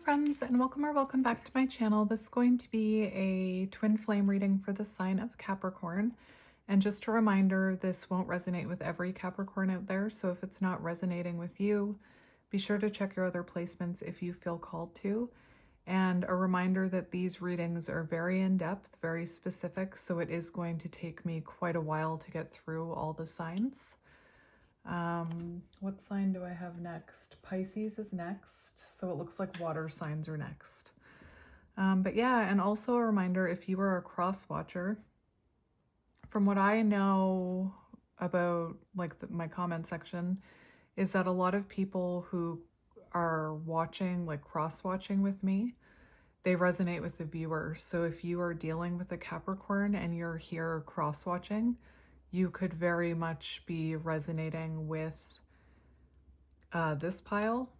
friends, and welcome back to my channel. This is going to be a twin flame reading for the sign of Capricorn. And just a reminder, this won't resonate with every Capricorn out there, so if it's not resonating with you, be sure to check your other placements if you feel called to. And a reminder that these readings are very in-depth, very specific, so it is going to take me quite a while to get through all the signs. What sign do I have next? Pisces is next, so it looks like water signs are next. But yeah, and also a reminder, if you are a cross watcher, from what I know about my comment section, is that a lot of people who are watching, like cross watching with me, they resonate with the viewer. So if you are dealing with a Capricorn and you're here cross watching, you could very much be resonating with this pile,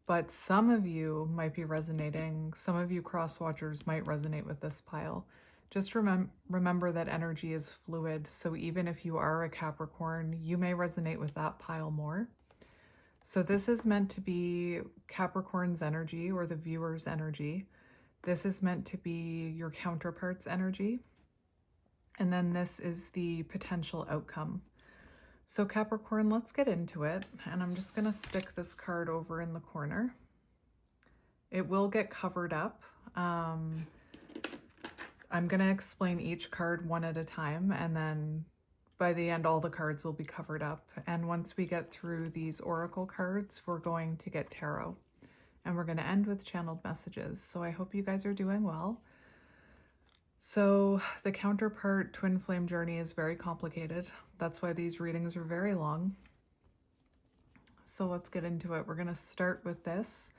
but some of you might be resonating, some of you cross watchers might resonate with this pile. Just remember that energy is fluid, so even if you are a Capricorn, you may resonate with that pile more. So this is meant to be Capricorn's energy or the viewer's energy. This is meant to be your counterpart's energy. And then this is the potential outcome. So Capricorn, let's get into it. And I'm just gonna stick this card over in the corner. It will get covered up. I'm gonna explain each card one at a time, and then by the end, all the cards will be covered up. And once we get through these oracle cards, we're going to get tarot. And we're gonna end with channeled messages. So I hope you guys are doing well. So the counterpart twin flame journey is very complicated. That's why these readings are very long. So let's get into it. We're going to start with this.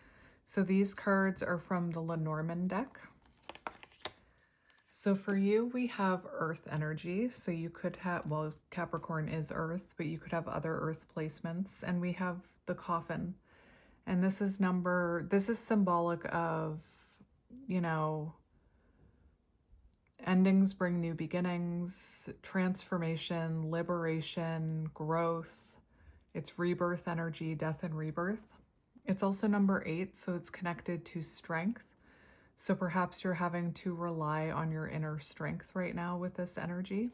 So these cards are from the Lenormand deck. So for you, we have earth energy. So you could have, well, Capricorn is earth, but you could have other earth placements. And we have the coffin. And this is symbolic of, you know, endings bring new beginnings, transformation, liberation, growth. It's rebirth energy, death and rebirth. It's also number 8, so it's connected to strength. So perhaps you're having to rely on your inner strength right now with this energy.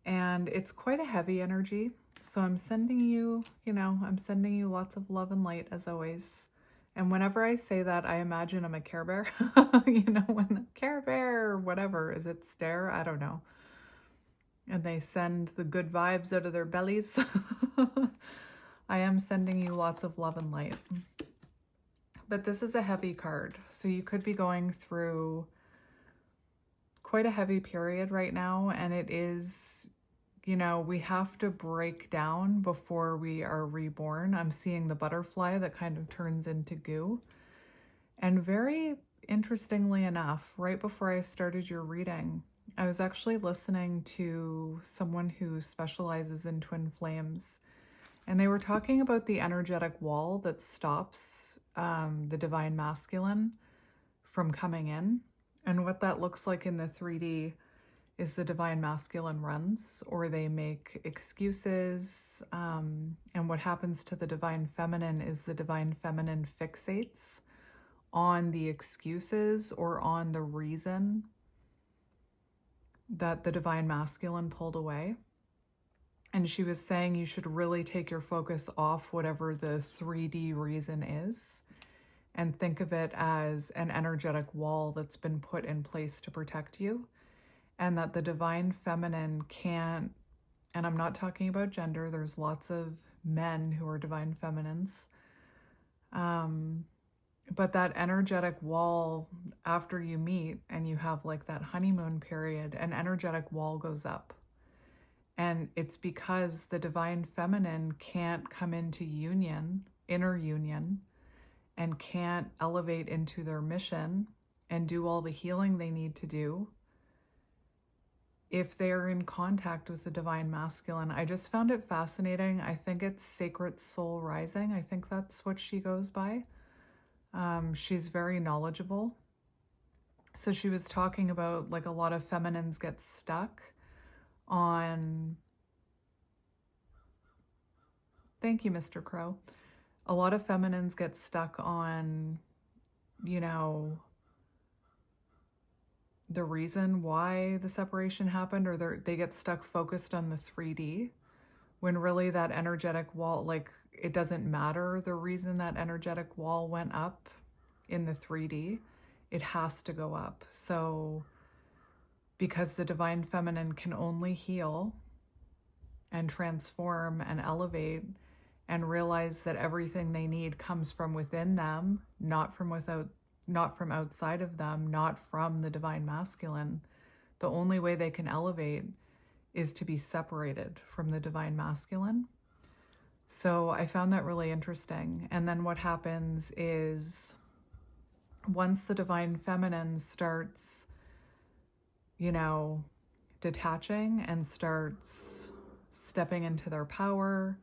And it's quite a heavy energy. So I'm sending you, I'm sending you lots of love and light as always. And whenever I say that, I imagine I'm a Care Bear. When the Care Bear or whatever, is it stare? I don't know. And they send the good vibes out of their bellies. I am sending you lots of love and light. But this is a heavy card. So you could be going through quite a heavy period right now. And it is, we have to break down before we are reborn. I'm seeing the butterfly that kind of turns into goo. And very interestingly enough, right before I started your reading, I was actually listening to someone who specializes in twin flames. And they were talking about the energetic wall that stops the divine masculine from coming in. And what that looks like in the 3D is the divine masculine runs, or they make excuses. And what happens to the divine feminine is the divine feminine fixates on the excuses or on the reason that the divine masculine pulled away. And she was saying you should really take your focus off whatever the 3D reason is and think of it as an energetic wall that's been put in place to protect you. And that the divine feminine can't, and I'm not talking about gender, there's lots of men who are divine feminines. But that energetic wall, after you meet and you have like that honeymoon period, an energetic wall goes up. And it's because the divine feminine can't come into union, inner union, and can't elevate into their mission and do all the healing they need to do if they're in contact with the divine masculine. I just found it fascinating. I think it's Sacred Soul Rising. I think that's what she goes by. She's very knowledgeable. So she was talking about like a lot of feminines get stuck on, thank you, Mr. Crow. A lot of feminines get stuck on, you know, the reason why the separation happened, or they get stuck focused on the 3D, when really that energetic wall, like, it doesn't matter the reason that energetic wall went up in the 3D, it has to go up. So because the divine feminine can only heal and transform and elevate and realize that everything they need comes from within them, not from outside of them, not from the divine masculine. The only way they can elevate is to be separated from the divine masculine. So I found that really interesting. And then what happens is, once the divine feminine starts, you know, detaching and starts stepping into their power,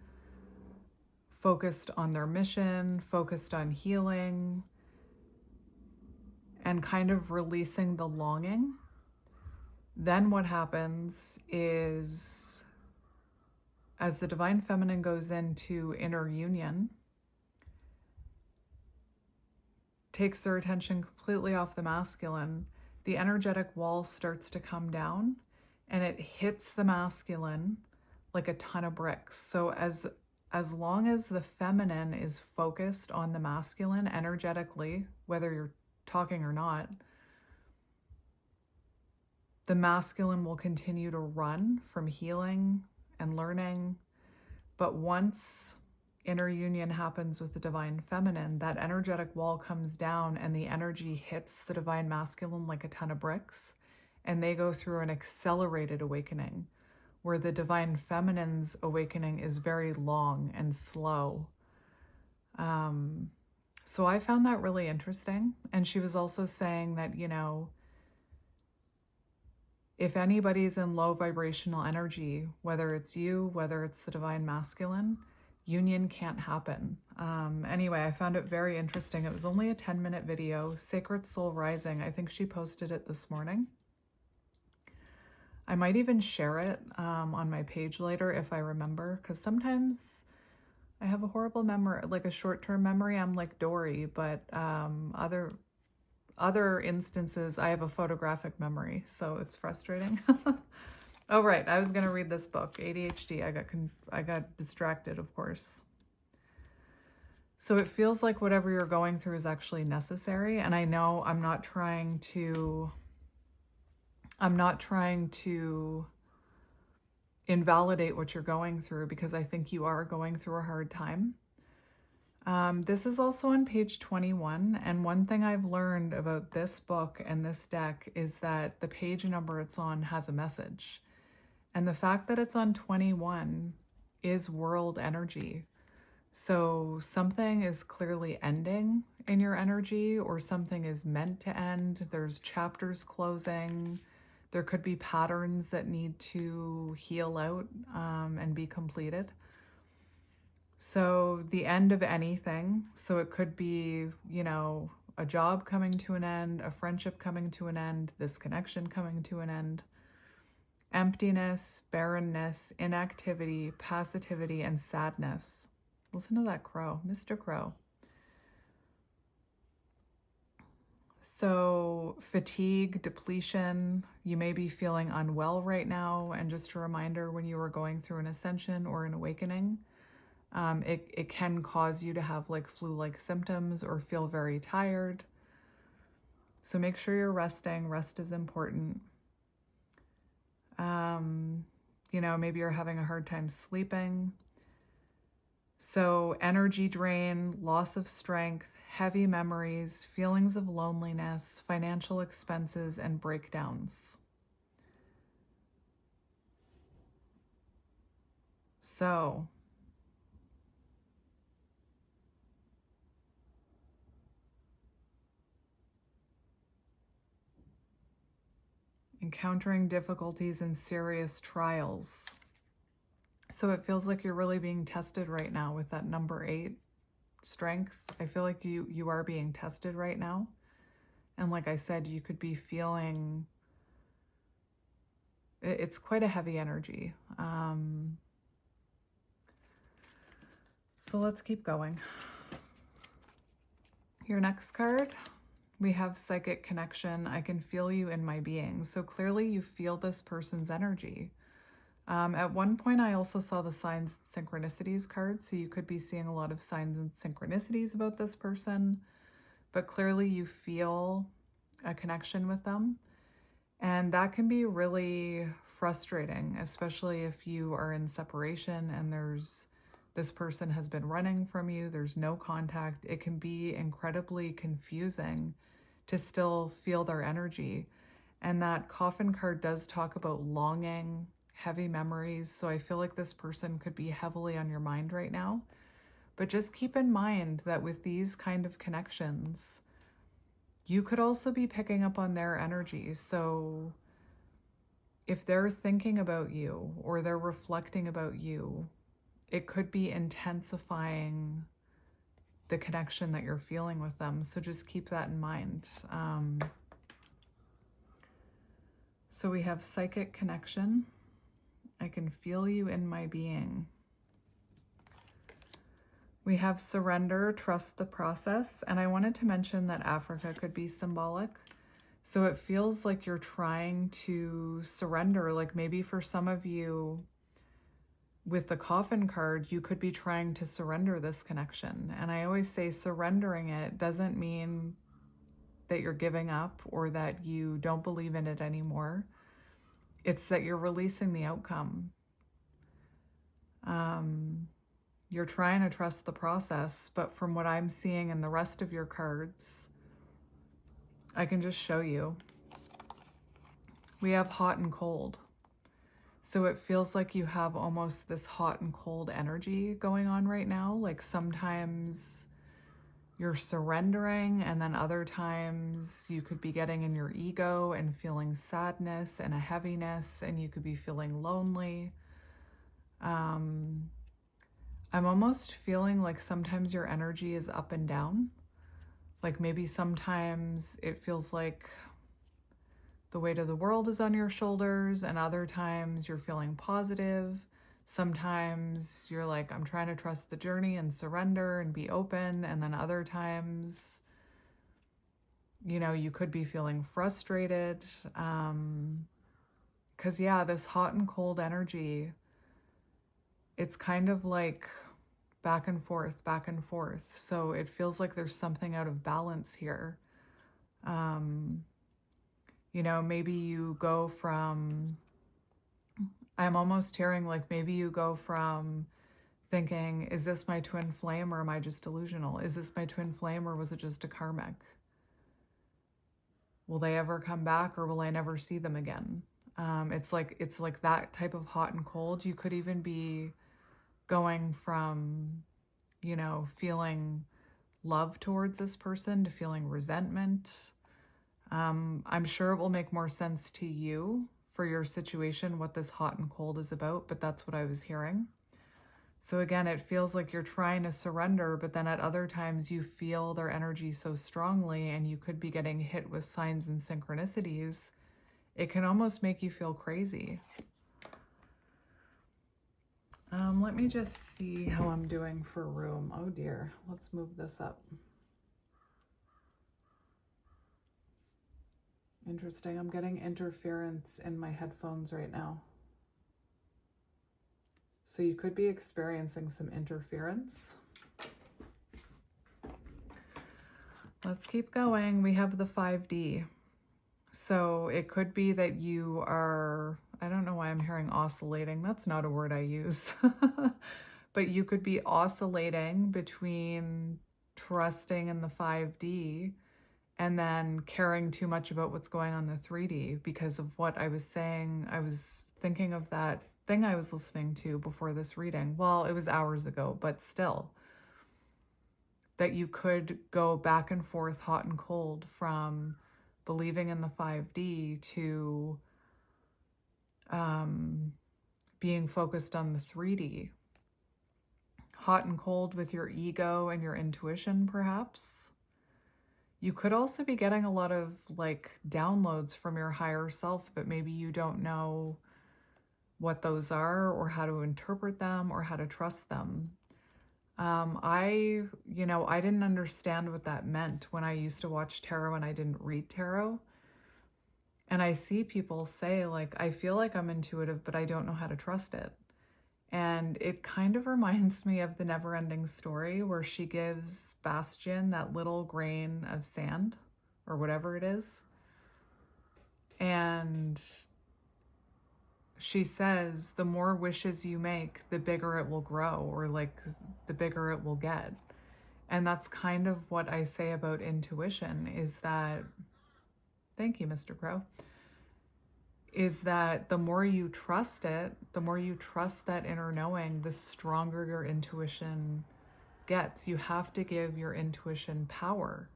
focused on their mission, focused on healing, and kind of releasing the longing, then what happens is, as the divine feminine goes into inner union, takes their attention completely off the masculine, the energetic wall starts to come down and it hits the masculine like a ton of bricks. So as long as the feminine is focused on the masculine energetically, whether you're talking or not, the masculine will continue to run from healing and learning. But once inner union happens with the divine feminine, that energetic wall comes down and the energy hits the divine masculine like a ton of bricks, and they go through an accelerated awakening, where the divine feminine's awakening is very long and slow. So I found that really interesting. And she was also saying that, you know, if anybody's in low vibrational energy, whether it's you, whether it's the divine masculine, union can't happen. Anyway, I found it very interesting. It was only a 10-minute video. Sacred Soul Rising, I think she posted it this morning. I might even share it on my page later if I remember, because sometimes I have a horrible memory, like a short-term memory. I'm like Dory, but other instances I have a photographic memory, so it's frustrating. Oh, right, I was gonna read this book, ADHD. I got distracted, of course. So it feels like whatever you're going through is actually necessary, and I know I'm not trying to invalidate what you're going through, because I think you are going through a hard time. This is also on page 21, and one thing I've learned about this book and this deck is that the page number it's on has a message. And the fact that it's on 21 is world energy. So something is clearly ending in your energy, or something is meant to end. There's chapters closing. There could be patterns that need to heal out and be completed. So the end of anything. So it could be, you know, a job coming to an end, a friendship coming to an end, this connection coming to an end. Emptiness, barrenness, inactivity, passivity, and sadness. Listen to that crow, Mr. Crow. So fatigue, depletion, you may be feeling unwell right now. And just a reminder, when you are going through an ascension or an awakening, it can cause you to have like flu-like symptoms or feel very tired. So make sure you're resting. Rest is important. You know, maybe you're having a hard time sleeping. So energy drain, loss of strength, heavy memories, feelings of loneliness, financial expenses, and breakdowns. So encountering difficulties and serious trials. So it feels like you're really being tested right now with that number 8, strength. I feel like you are being tested right now. And like I said, you could be feeling, it's quite a heavy energy. So let's keep going. Your next card, We have psychic connection. I can feel you in my being. So clearly you feel this person's energy. At one point, I also saw the signs and synchronicities card. So you could be seeing a lot of signs and synchronicities about this person, but clearly you feel a connection with them. And that can be really frustrating, especially if you are in separation and this person has been running from you, there's no contact. It can be incredibly confusing to still feel their energy. And that coffin card does talk about longing, heavy memories. So I feel like this person could be heavily on your mind right now. But just keep in mind that with these kind of connections, you could also be picking up on their energy. So if they're thinking about you or they're reflecting about you, it could be intensifying the connection that you're feeling with them. So just keep that in mind. So we have psychic connection. I can feel you in my being. We have surrender, trust the process. And I wanted to mention that Africa could be symbolic. So it feels like you're trying to surrender. Like maybe for some of you, with the coffin card, you could be trying to surrender this connection. And I always say surrendering it doesn't mean that you're giving up or that you don't believe in it anymore. It's that you're releasing the outcome. You're trying to trust the process, but from what I'm seeing in the rest of your cards, I can just show you. We have hot and cold. So it feels like you have almost this hot and cold energy going on right now. Like sometimes you're surrendering, and then other times you could be getting in your ego and feeling sadness and a heaviness, and you could be feeling lonely. I'm almost feeling like sometimes your energy is up and down. Like maybe sometimes it feels like the weight of the world is on your shoulders, and other times you're feeling positive. Sometimes you're like, I'm trying to trust the journey and surrender and be open. And then other times, you know, you could be feeling frustrated. Because yeah, this hot and cold energy, it's kind of like back and forth, back and forth. So it feels like there's something out of balance here. You know, maybe you go from, I'm almost hearing like maybe you go from thinking, is this my twin flame or am I just delusional? Is this my twin flame or was it just a karmic? Will they ever come back or will I never see them again? It's like that type of hot and cold. You could even be going from, you know, feeling love towards this person to feeling resentment. I'm sure it will make more sense to you for your situation, what this hot and cold is about, but that's what I was hearing. So again, it feels like you're trying to surrender, but then at other times you feel their energy so strongly and you could be getting hit with signs and synchronicities. It can almost make you feel crazy. Let me just see how I'm doing for room. Oh dear, let's move this up. Interesting. I'm getting interference in my headphones right now. So you could be experiencing some interference. Let's keep going. We have the 5D. So it could be that you are, I don't know why I'm hearing oscillating. That's not a word I use. But you could be oscillating between trusting in the 5D and then caring too much about what's going on in the 3D because of what I was saying. I was thinking of that thing I was listening to before this reading. Well, it was hours ago, but still. That you could go back and forth, hot and cold, from believing in the 5D to being focused on the 3D. Hot and cold with your ego and your intuition, perhaps. You could also be getting a lot of like downloads from your higher self, but maybe you don't know what those are or how to interpret them or how to trust them. I didn't understand what that meant when I used to watch tarot and I didn't read tarot. And I see people say, like, I feel like I'm intuitive, but I don't know how to trust it. And it kind of reminds me of the Never-Ending Story, where she gives Bastian that little grain of sand or whatever it is. And she says, the more wishes you make, the bigger it will grow, or like the bigger it will get. And that's kind of what I say about intuition, is that, thank you, Mr. Crow, is that the more you trust it, the more you trust that inner knowing, the stronger your intuition gets. You have to give your intuition power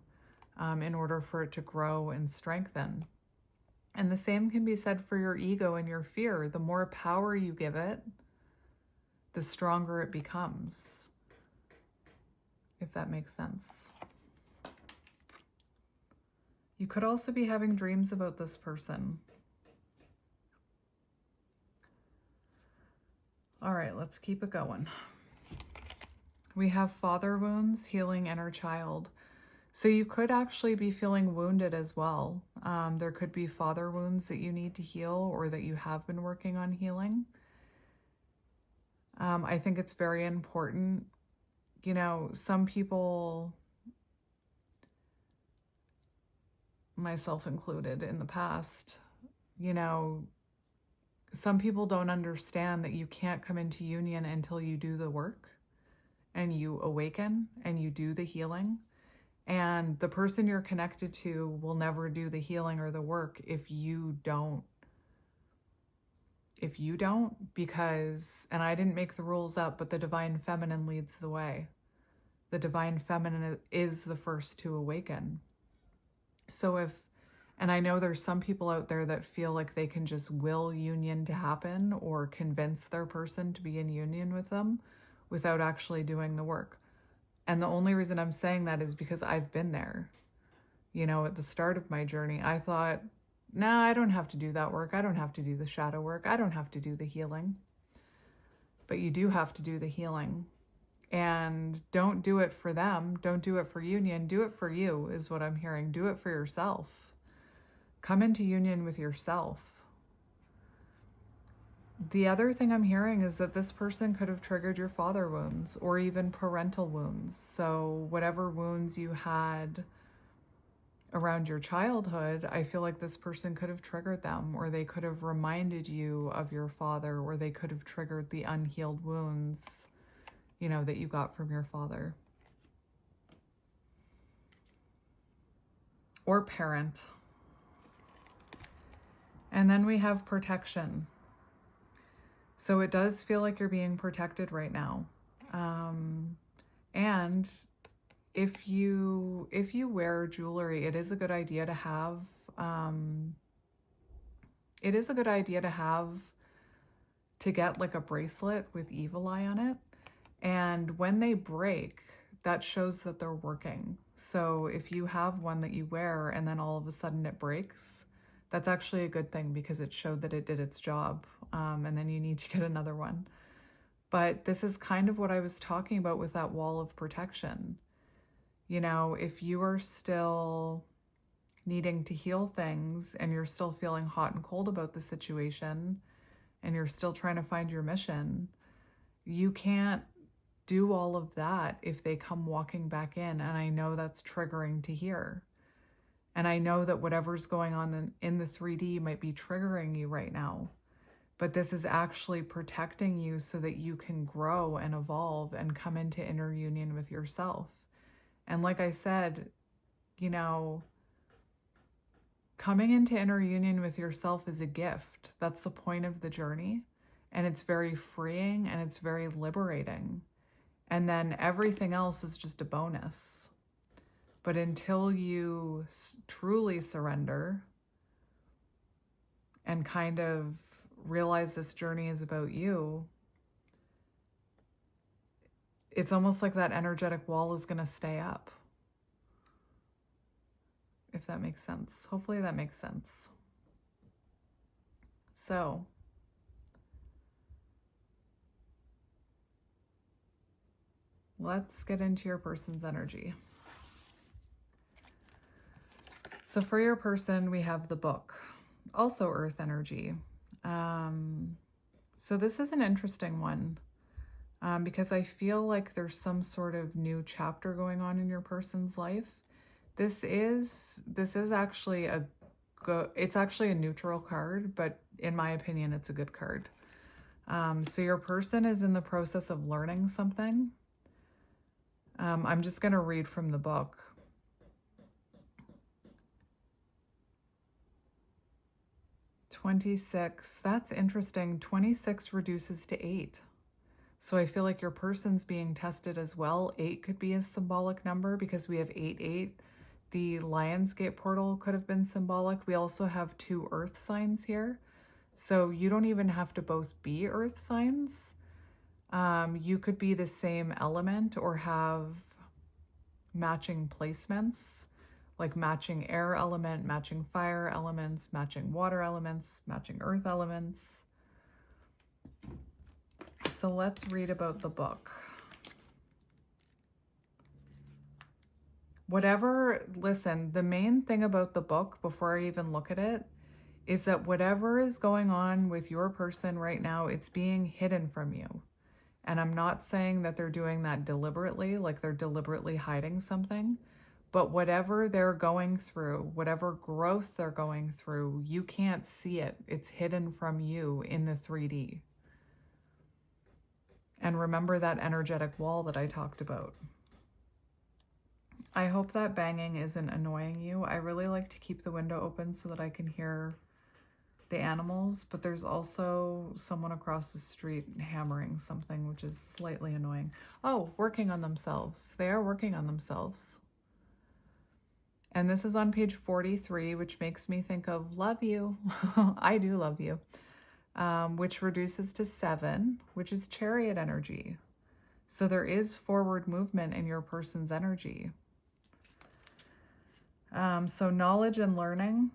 in order for it to grow and strengthen. And the same can be said for your ego and your fear. The more power you give it, the stronger it becomes, if that makes sense. You could also be having dreams about this person. All right, let's keep it going. We have father wounds, healing inner child. So you could actually be feeling wounded as well. There could be father wounds that you need to heal, or that you have been working on healing. I think it's very important. Some people, myself included in the past, some people don't understand that you can't come into union until you do the work and you awaken and you do the healing. And the person you're connected to will never do the healing or the work if you don't. Because, and I didn't make the rules up, but the divine feminine leads the way. The divine feminine is the first to awaken. So and I know there's some people out there that feel like they can just will union to happen, or convince their person to be in union with them without actually doing the work. And the only reason I'm saying that is because I've been there. At the start of my journey, I thought, nah, I don't have to do that work. I don't have to do the shadow work. I don't have to do the healing. But you do have to do the healing. And don't do it for them. Don't do it for union. Do it for you, is what I'm hearing. Do it for yourself. Come into union with yourself. The other thing I'm hearing is that this person could have triggered your father wounds, or even parental wounds. So whatever wounds you had around your childhood, I feel like this person could have triggered them, or they could have reminded you of your father, or they could have triggered the unhealed wounds, that you got from your father. Or parent. And then we have protection. So it does feel like you're being protected right now. And if you wear jewelry, it is a good idea to have, to get like a bracelet with evil eye on it. And when they break, that shows that they're working. So if you have one that you wear and then all of a sudden it breaks, that's actually a good thing, because it showed that it did its job. And then you need to get another one. But this is kind of what I was talking about with that wall of protection. If you are still needing to heal things, and you're still feeling hot and cold about the situation, and you're still trying to find your mission, you can't do all of that if they come walking back in. And I know that's triggering to hear. And I know that whatever's going on in the 3D might be triggering you right now. But this is actually protecting you so that you can grow and evolve and come into inner union with yourself. And like I said, coming into inner union with yourself is a gift. That's the point of the journey. And it's very freeing and it's very liberating. And then everything else is just a bonus. But until you truly surrender and kind of realize this journey is about you, it's almost like that energetic wall is going to stay up. If that makes sense. Hopefully that makes sense. So, let's get into your person's energy. So for your person, we have the Book, also earth energy. So this is an interesting one because I feel like there's some sort of new chapter going on in your person's life. This is actually it's actually a neutral card, but in my opinion, it's a good card. So your person is in the process of learning something. I'm just going to read from the book. "26, that's interesting. 26 reduces to 8. So I feel like your person's being tested as well. 8 could be a symbolic number because we have 8-8. The Lionsgate portal could have been symbolic. We also have 2 earth signs here. So you don't even have to both be earth signs. You could be the same element or have matching placements, like matching air element, matching fire elements, matching water elements, matching earth elements. So let's read about the book. Listen, the main thing about the book, before I even look at it, is that whatever is going on with your person right now, it's being hidden from you. And I'm not saying that they're doing that deliberately, like they're deliberately hiding something, but whatever they're going through, whatever growth they're going through, you can't see it. It's hidden from you in the 3D. And remember that energetic wall that I talked about. I hope that banging isn't annoying you. I really like to keep the window open so that I can hear the animals, but there's also someone across the street hammering something, which is slightly annoying. Oh, working on themselves. They are working on themselves. And this is on page 43, which makes me think of love you. I do love you. Which reduces to 7, which is Chariot energy. So there is forward movement in your person's energy. So knowledge and learning,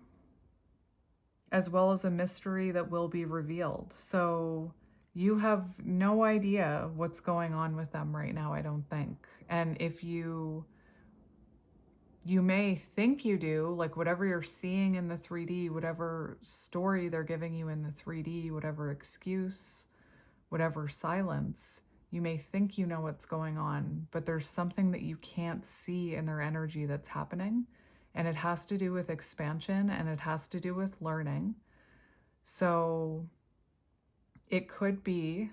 as well as a mystery that will be revealed. So you have no idea what's going on with them right now, I don't think. And if you may think you do, like whatever you're seeing in the 3D, whatever story they're giving you in the 3D, whatever excuse, whatever silence, you may think you know what's going on, but there's something that you can't see in their energy that's happening. And it has to do with expansion and it has to do with learning. So it could be,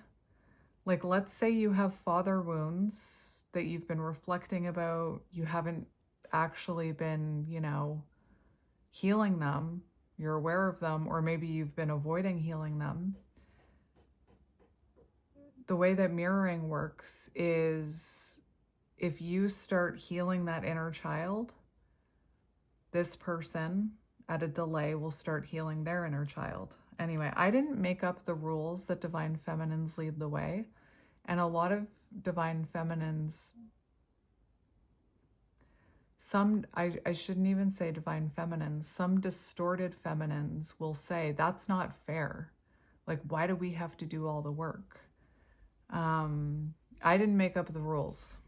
like, let's say you have father wounds that you've been reflecting about. You haven't actually been, healing them. You're aware of them, or maybe you've been avoiding healing them. The way that mirroring works is if you start healing that inner child, this person at a delay will start healing their inner child. Anyway, I didn't make up the rules that Divine Feminines lead the way. And a lot of Divine Feminines, I shouldn't even say Divine Feminines, some distorted feminines will say, that's not fair. Like, why do we have to do all the work? I didn't make up the rules.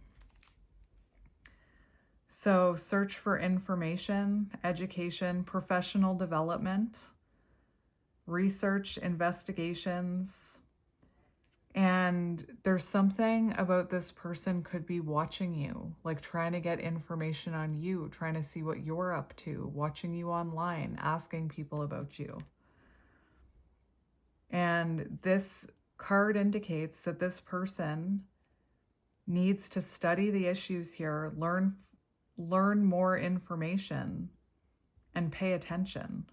So search for information, education, professional development, research, investigations. And there's something about this person could be watching you, like trying to get information on you, trying to see what you're up to, watching you online, asking people about you. And this card indicates that this person needs to study the issues here, learn more information, and pay attention.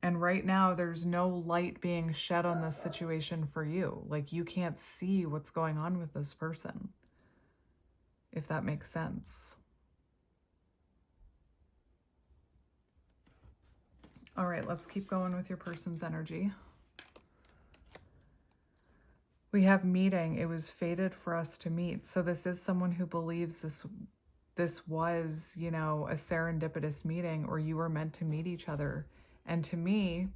And right now, there's no light being shed on this situation for you. Like, you can't see what's going on with this person, if that makes sense. All right, let's keep going with your person's energy. We have meeting. It was fated for us to meet. So this is someone who believes this was, a serendipitous meeting, or you were meant to meet each other. And to me,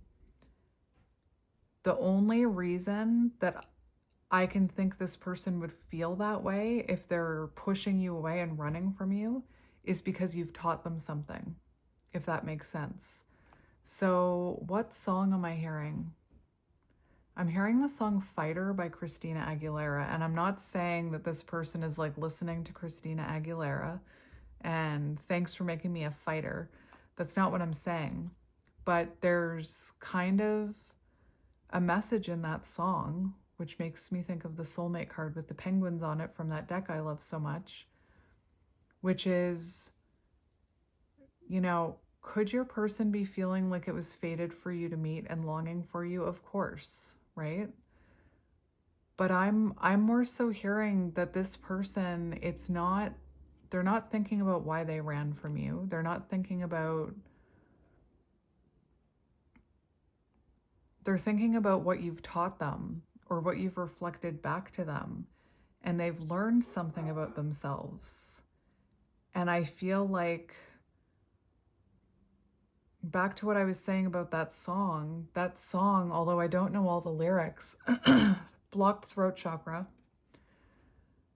the only reason that I can think this person would feel that way if they're pushing you away and running from you is because you've taught them something, if that makes sense. So what song am I hearing? I'm hearing the song Fighter by Christina Aguilera, and I'm not saying that this person is like listening to Christina Aguilera and thanks for making me a fighter. That's not what I'm saying. But there's kind of a message in that song, which makes me think of the soulmate card with the penguins on it from that deck I love so much, which is, you know, could your person be feeling like it was fated for you to meet and longing for you? Of course, right? But I'm more so hearing that this person, they're not thinking about why they ran from you. They're not thinking about, they're thinking about what you've taught them or what you've reflected back to them. And they've learned something about themselves. And I feel like, back to what I was saying about that song, although I don't know all the lyrics, blocked throat chakra,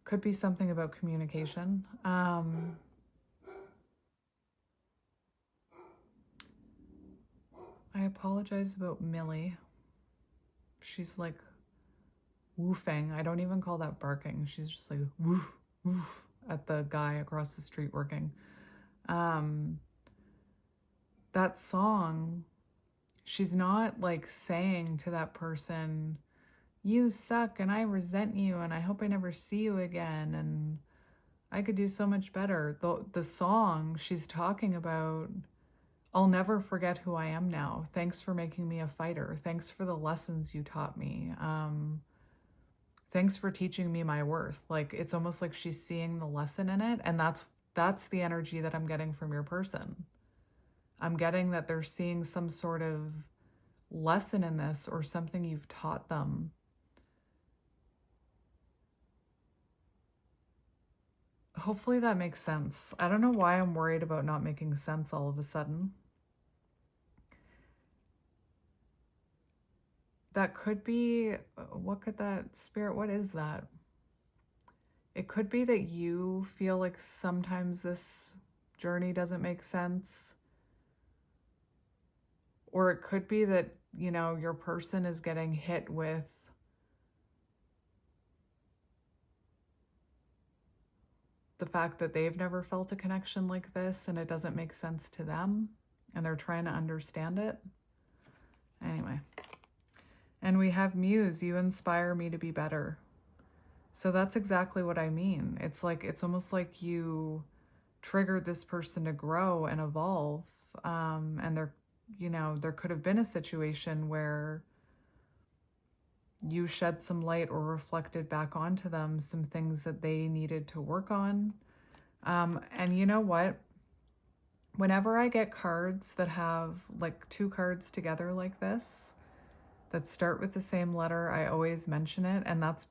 could be something about communication. I apologize about Millie. She's like woofing. I don't even call that barking. She's just like woof, woof at the guy across the street working. That song, she's not like saying to that person, you suck and I resent you and I hope I never see you again and I could do so much better. The song, she's talking about, I'll never forget who I am now. Thanks for making me a fighter. Thanks for the lessons you taught me. Thanks for teaching me my worth. Like, it's almost like she's seeing the lesson in it. And that's the energy that I'm getting from your person. I'm getting that they're seeing some sort of lesson in this or something you've taught them. Hopefully that makes sense. I don't know why I'm worried about not making sense all of a sudden. That could be, what is that? It could be that you feel like sometimes this journey doesn't make sense. Or it could be that, you know, your person is getting hit with the fact that they've never felt a connection like this and it doesn't make sense to them and they're trying to understand it. Anyway. And we have Muse, you inspire me to be better. So that's exactly what I mean. It's like, it's almost like you triggered this person to grow and evolve. And there could have been a situation where you shed some light or reflected back onto them some things that they needed to work on. And you know what? Whenever I get cards that have like two cards together like this, that start with the same letter, I always mention it, and that's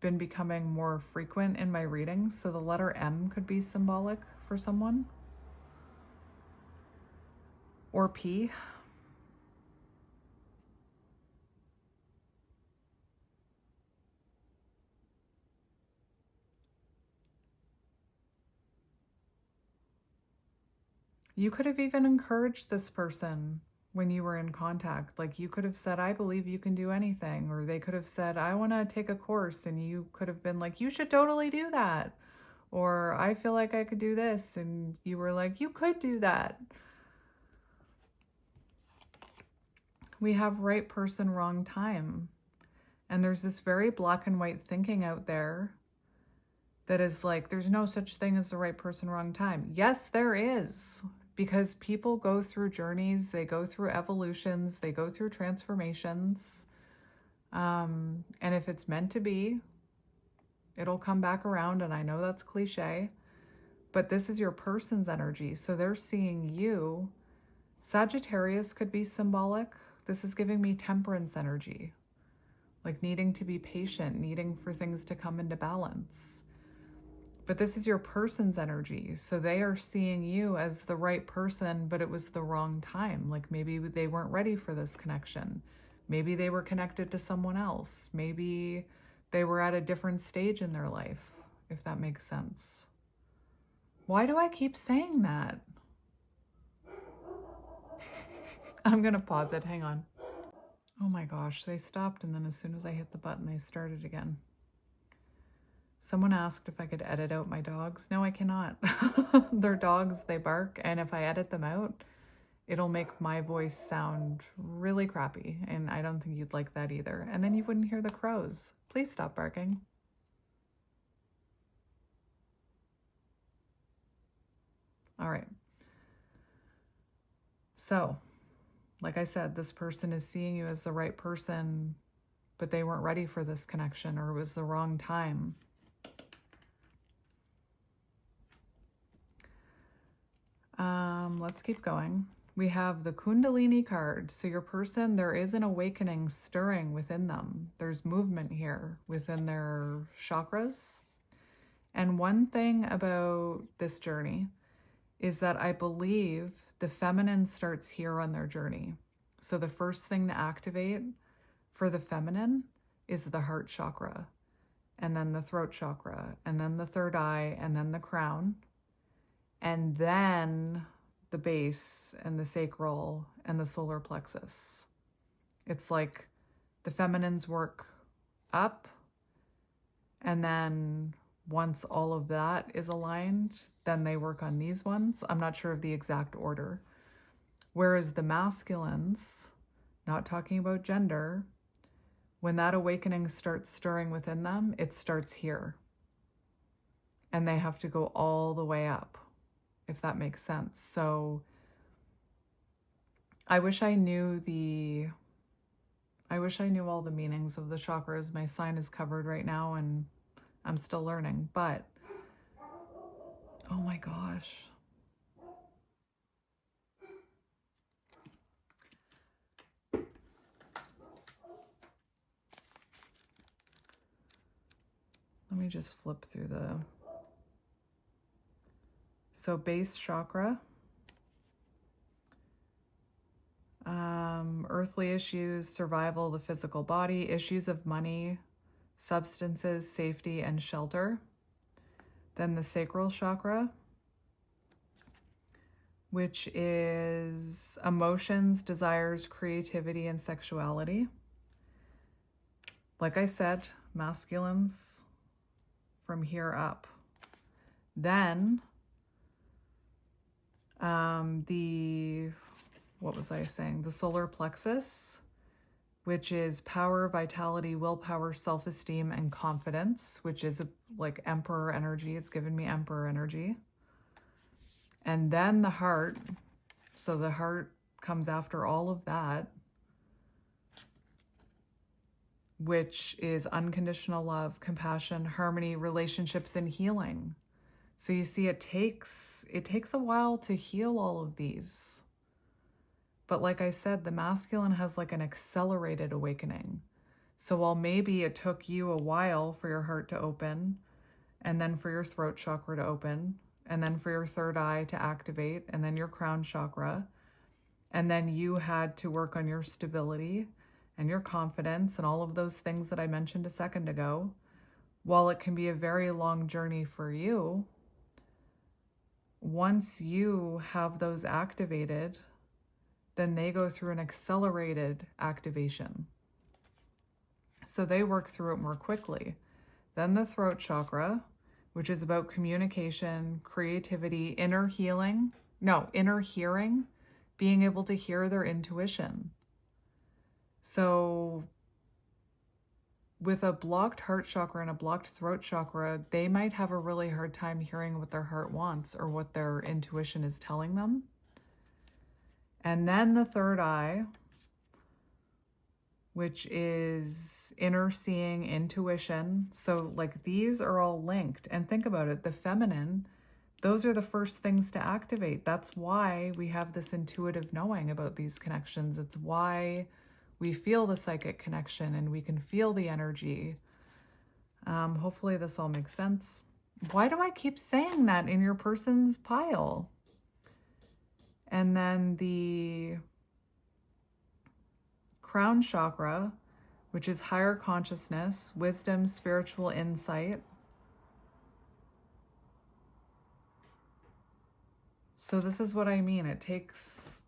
been becoming more frequent in my readings. So the letter M could be symbolic for someone. Or P. You could have even encouraged this person when you were in contact. Like, you could have said, I believe you can do anything. Or they could have said, I want to take a course. And you could have been like, you should totally do that. Or I feel like I could do this. And you were like, you could do that. We have right person, wrong time. And there's this very black and white thinking out there that is like, there's no such thing as the right person, wrong time. Yes, there is. Because people go through journeys, they go through evolutions, they go through transformations. And if it's meant to be, it'll come back around. And I know that's cliche, but this is your person's energy. So they're seeing you. Sagittarius could be symbolic. This is giving me temperance energy, like needing to be patient, needing for things to come into balance. But this is your person's energy. So they are seeing you as the right person, but it was the wrong time. Like maybe they weren't ready for this connection. Maybe they were connected to someone else. Maybe they were at a different stage in their life, if that makes sense. Why do I keep saying that? I'm going to pause it. Hang on. Oh my gosh, they stopped, and then as soon as I hit the button, they started again. Someone asked if I could edit out my dogs. No, I cannot. They're dogs, they bark, and if I edit them out, it'll make my voice sound really crappy, and I don't think you'd like that either. And then you wouldn't hear the crows. Please stop barking. All right. So, like I said, this person is seeing you as the right person, but they weren't ready for this connection, or it was the wrong time. Let's keep going. We have the Kundalini card. So your person, there is an awakening stirring within them. There's movement here within their chakras. And one thing about this journey is that I believe the feminine starts here on their journey. So the first thing to activate for the feminine is the heart chakra, and then the throat chakra, and then the third eye, and then the crown, and then the base and the sacral and the solar plexus. It's like the feminines work up, and then once all of that is aligned, then they work on these ones. I'm not sure of the exact order. Whereas the masculines, not talking about gender, when that awakening starts stirring within them, it starts here. And they have to go all the way up, if that makes sense. So I wish I knew all the meanings of the chakras. My sign is covered right now and I'm still learning, but oh my gosh. Let me just flip through so base chakra, earthly issues, survival, the physical body, issues of money, substances, safety, and shelter. Then the sacral chakra, which is emotions, desires, creativity, and sexuality. Like I said, masculines from here up. Then the solar plexus, which is power, vitality, willpower, self-esteem, and confidence, which is like emperor energy. It's given me emperor energy. And then the heart. So the heart comes after all of that, which is unconditional love, compassion, harmony, relationships, and healing. So you see, it takes a while to heal all of these. But like I said, the masculine has like an accelerated awakening. So while maybe it took you a while for your heart to open, and then for your throat chakra to open, and then for your third eye to activate, and then your crown chakra, and then you had to work on your stability and your confidence and all of those things that I mentioned a second ago, while it can be a very long journey for you, once you have those activated, then they go through an accelerated activation. So they work through it more quickly. Then the throat chakra, which is about communication, creativity, inner hearing, being able to hear their intuition. So with a blocked heart chakra and a blocked throat chakra, they might have a really hard time hearing what their heart wants or what their intuition is telling them. And then the third eye, which is inner seeing, intuition. So like these are all linked. And think about it, the feminine, those are the first things to activate. That's why we have this intuitive knowing about these connections. It's why we feel the psychic connection and we can feel the energy. Hopefully this all makes sense. Why do I keep saying that in your person's pile? And then the crown chakra, which is higher consciousness, wisdom, spiritual insight. So this is what I mean. It takes,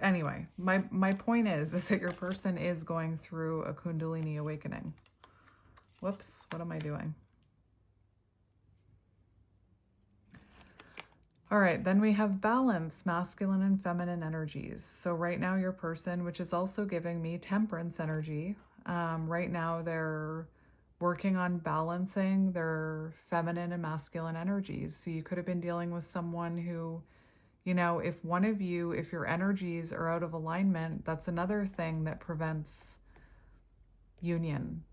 anyway, my point is that your person is going through a Kundalini awakening. Whoops, what am I doing? All right, then we have balance, masculine and feminine energies. So right now your person, which is also giving me temperance energy, right now they're working on balancing their feminine and masculine energies. So you could have been dealing with someone who, you know, if your energies are out of alignment, that's another thing that prevents union,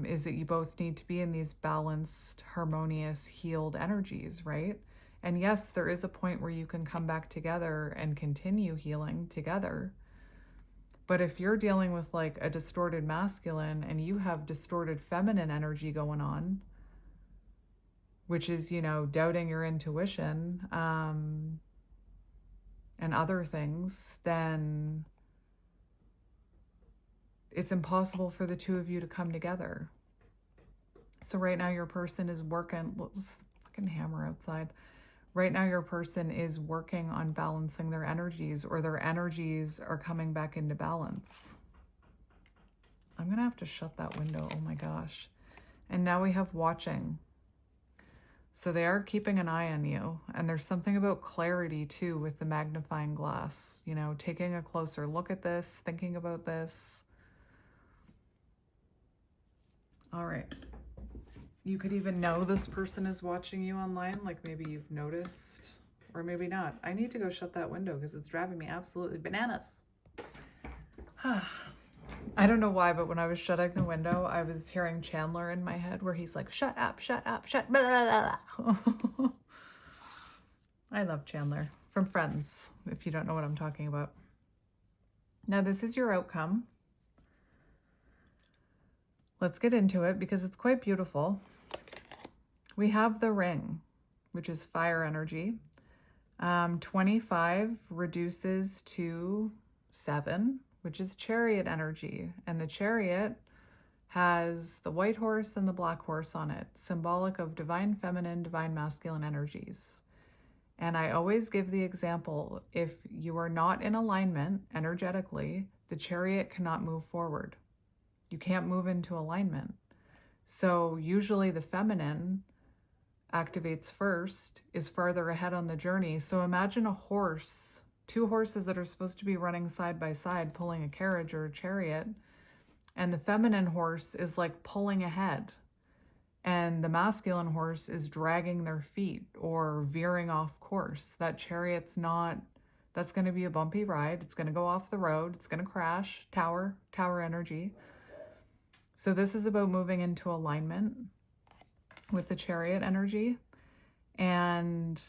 is that you both need to be in these balanced, harmonious, healed energies, right? And yes, there is a point where you can come back together and continue healing together. But if you're dealing with like a distorted masculine and you have distorted feminine energy going on, which is, you know, doubting your intuition, and other things, then it's impossible for the two of you to come together. So right now your person is working, let's fucking hammer outside. Right now your person is working on balancing their energies, or their energies are coming back into balance. I'm gonna have to shut that window, oh my gosh. And now we have watching. So they are keeping an eye on you. And there's something about clarity too with the magnifying glass, you know, taking a closer look at this, thinking about this. All right. You could even know this person is watching you online, like maybe you've noticed, or maybe not. I need to go shut that window because it's driving me absolutely bananas. I don't know why, but when I was shutting the window, I was hearing Chandler in my head where he's like, shut up, shut up, shut blah, blah, blah. I love Chandler from Friends, if you don't know what I'm talking about. Now, this is your outcome. Let's get into it because it's quite beautiful. We have the ring, which is fire energy. 25 reduces to 7, which is chariot energy. And the chariot has the white horse and the black horse on it, symbolic of divine feminine, divine masculine energies. And I always give the example, if you are not in alignment energetically, the chariot cannot move forward. You can't move into alignment. So usually the feminine activates first, is farther ahead on the journey. So imagine a horse, 2 horses that are supposed to be running side by side, pulling a carriage or a chariot, and the feminine horse is like pulling ahead, and the masculine horse is dragging their feet or veering off course. That chariot's not, that's going to be a bumpy ride. It's going to go off the road. It's going to crash. Tower energy. So this is about moving into alignment with the chariot energy. And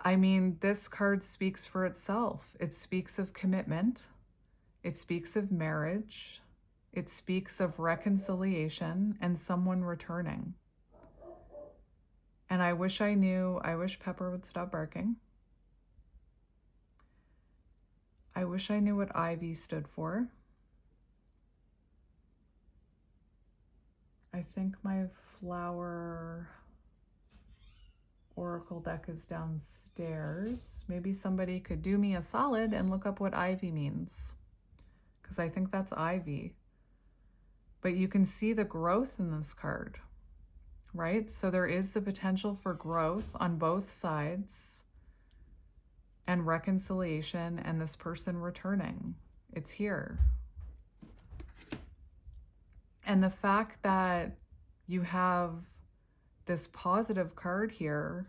I mean, this card speaks for itself. It speaks of commitment. It speaks of marriage. It speaks of reconciliation and someone returning. And I wish Pepper would stop barking. I wish I knew what Ivy stood for. I think my flower oracle deck is downstairs. Maybe somebody could do me a solid and look up what Ivy means, because I think that's Ivy. But you can see the growth in this card, right? So there is the potential for growth on both sides and reconciliation, and this person returning. It's here. And the fact that you have this positive card here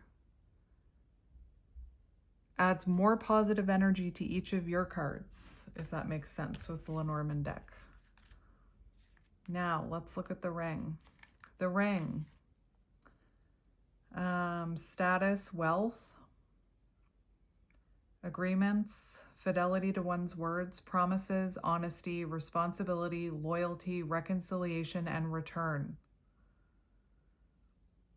adds more positive energy to each of your cards, if that makes sense, with the Lenormand deck. Now, let's look at the ring. The ring. Status, wealth, agreements, fidelity to one's words, promises, honesty, responsibility, loyalty, reconciliation, and return.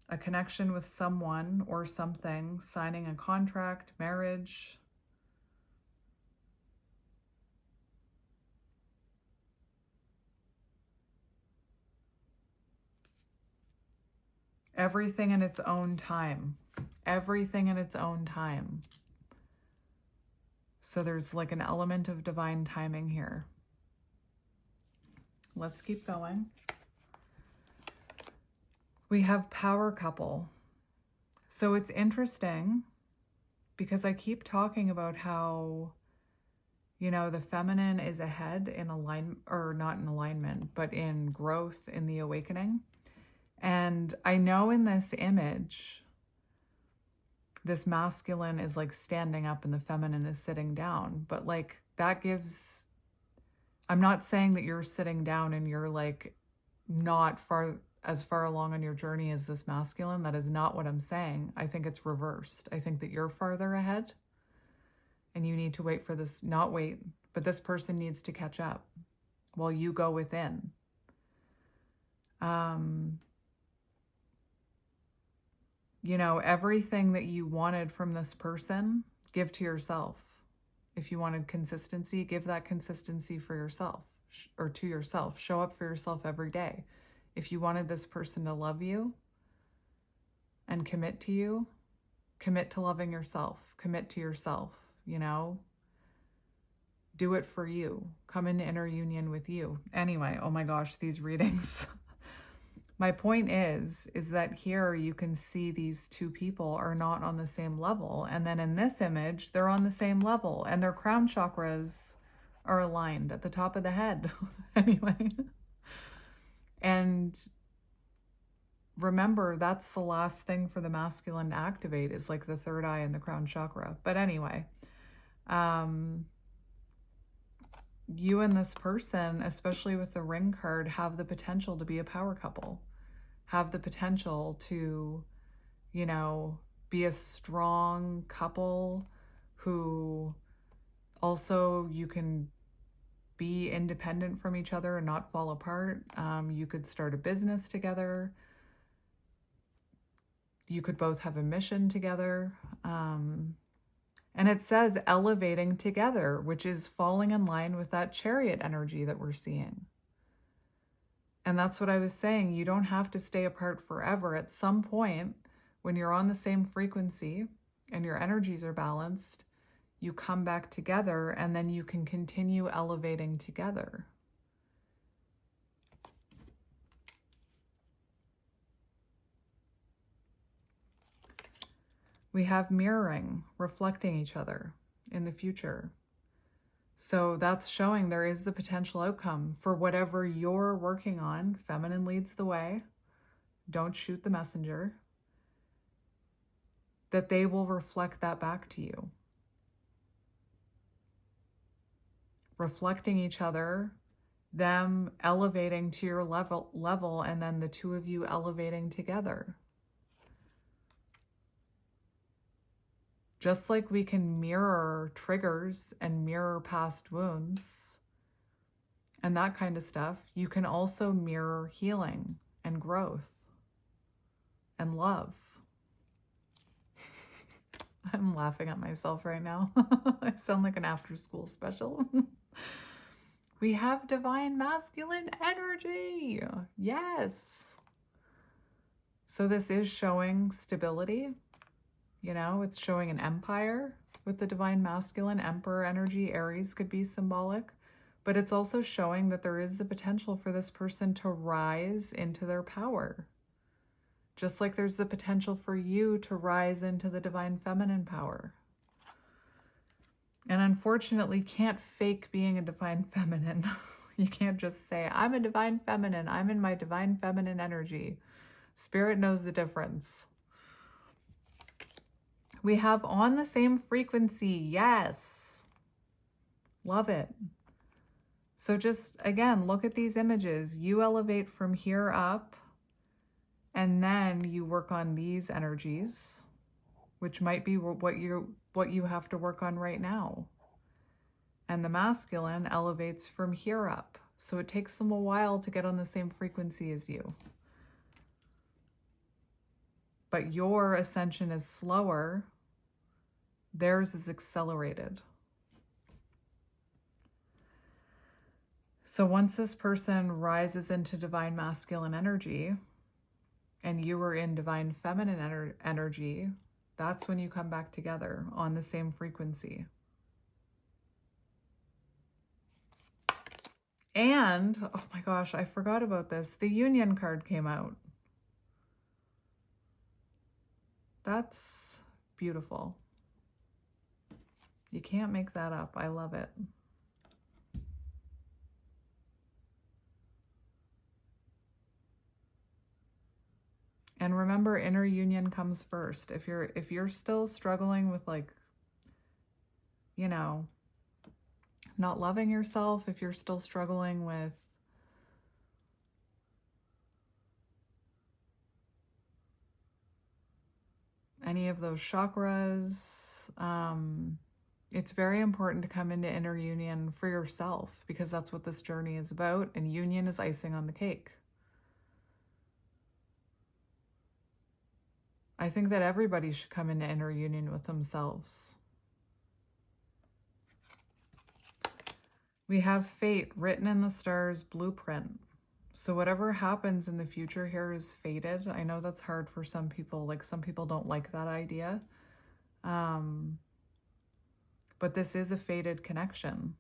a connection with someone or something, signing a contract, marriage. Everything in its own time. Everything in its own time. So there's like an element of divine timing here. Let's keep going. We have power couple. So it's interesting because I keep talking about how, you know, the feminine is ahead in alignment, or not in alignment, but in growth, in the awakening. And I know in this image, this masculine is like standing up and the feminine is sitting down. But like that gives, I'm not saying that you're sitting down and you're like not as far along on your journey as this masculine. That is not what I'm saying. I think it's reversed. I think that you're farther ahead and you need to wait for this, not wait, but this person needs to catch up while you go within. You know, everything that you wanted from this person, give to yourself. If you wanted consistency, give that consistency for yourself or to yourself. Show up for yourself every day. If you wanted this person to love you and commit to you, commit to loving yourself, commit to yourself, you know, do it for you. Come into inner union with you. Anyway, oh my gosh, these readings. My point is that here you can see these two people are not on the same level. And then in this image, they're on the same level and their crown chakras are aligned at the top of the head. Anyway. And remember, that's the last thing for the masculine to activate is like the third eye and the crown chakra. But anyway, you and this person, especially with the ring card, have the potential to be a power couple. Have the potential to, you know, be a strong couple who also you can be independent from each other and not fall apart. You could start a business together. You could both have a mission together. And it says elevating together, which is falling in line with that chariot energy that we're seeing. And that's what I was saying. You don't have to stay apart forever. At some point, when you're on the same frequency and your energies are balanced, you come back together and then you can continue elevating together. We have mirroring, reflecting each other in the future. So that's showing there is the potential outcome for whatever you're working on. Feminine leads the way. Don't shoot the messenger. That they will reflect that back to you. Reflecting each other, them elevating to your level, and then the two of you elevating together. Just like we can mirror triggers and mirror past wounds and that kind of stuff, you can also mirror healing and growth and love. I'm laughing at myself right now. I sound like an after-school special. We have divine masculine energy. Yes. So this is showing stability. You know, it's showing an empire with the divine masculine. Emperor energy, Aries could be symbolic, but it's also showing that there is the potential for this person to rise into their power. Just like there's the potential for you to rise into the divine feminine power. And unfortunately, can't fake being a divine feminine. You can't just say, I'm a divine feminine. I'm in my divine feminine energy. Spirit knows the difference. We have on the same frequency. Yes. Love it. So just, again, look at these images. You elevate from here up, and then you work on these energies, which might be what you have to work on right now. And the masculine elevates from here up. So it takes them a while to get on the same frequency as you. but your ascension is slower. Theirs is accelerated. So once this person rises into divine masculine energy and you are in divine feminine energy, that's when you come back together on the same frequency. And, oh my gosh, I forgot about this. The Union card came out. That's beautiful. You can't make that up. I love it. And remember, inner union comes first. If you're still struggling with, like, you know, not loving yourself, if you're still struggling with any of those chakras, it's very important to come into inner union for yourself, because that's what this journey is about, and union is icing on the cake. I think that everybody should come into inner union with themselves. We have fate written in the stars, blueprint. So whatever happens in the future here is fated. I know that's hard for some people. Like, some people don't like that idea. But this is a fated connection.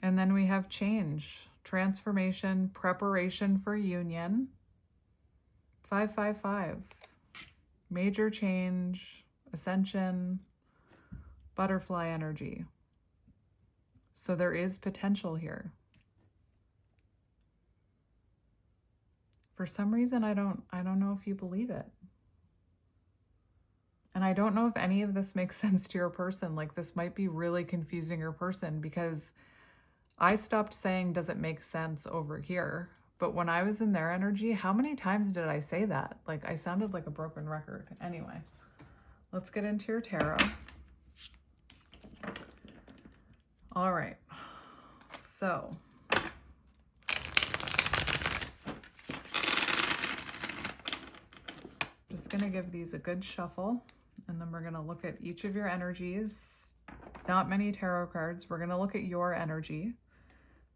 And then we have change, transformation, preparation for union. 555. Major change, ascension, butterfly energy. So there is potential here. For some reason, I don't know if you believe it. And I don't know if any of this makes sense to your person. Like, this might be really confusing your person, because I stopped saying, does it make sense over here? But when I was in their energy, how many times did I say that? Like, I sounded like a broken record. Anyway, let's get into your tarot. All right. So just going to give these a good shuffle, and then we're going to look at each of your energies. Not many tarot cards. We're going to look at your energy.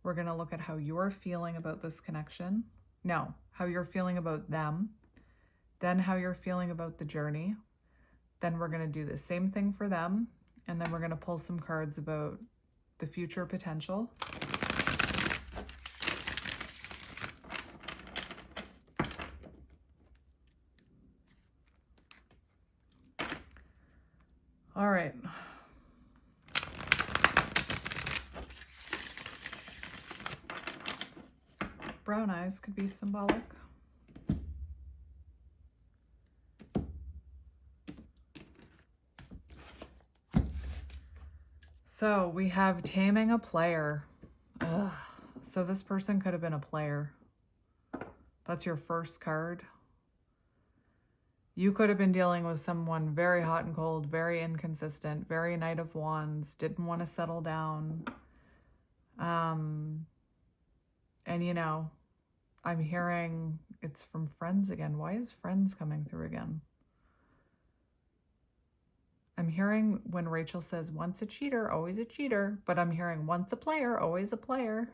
We're going to look at how you're feeling about this connection. No, how you're feeling about them. Then how you're feeling about the journey. Then we're going to do the same thing for them. And then we're going to pull some cards about the future potential. All right. Brown eyes could be symbolic. So we have taming a player. Ugh. So this person could have been a player. That's your first card. You could have been dealing with someone very hot and cold, very inconsistent, very Knight of Wands, didn't want to settle down. And you know, I'm hearing it's from Friends again. Why is Friends coming through again? I'm hearing when Rachel says, once a cheater, always a cheater, but I'm hearing once a player, always a player.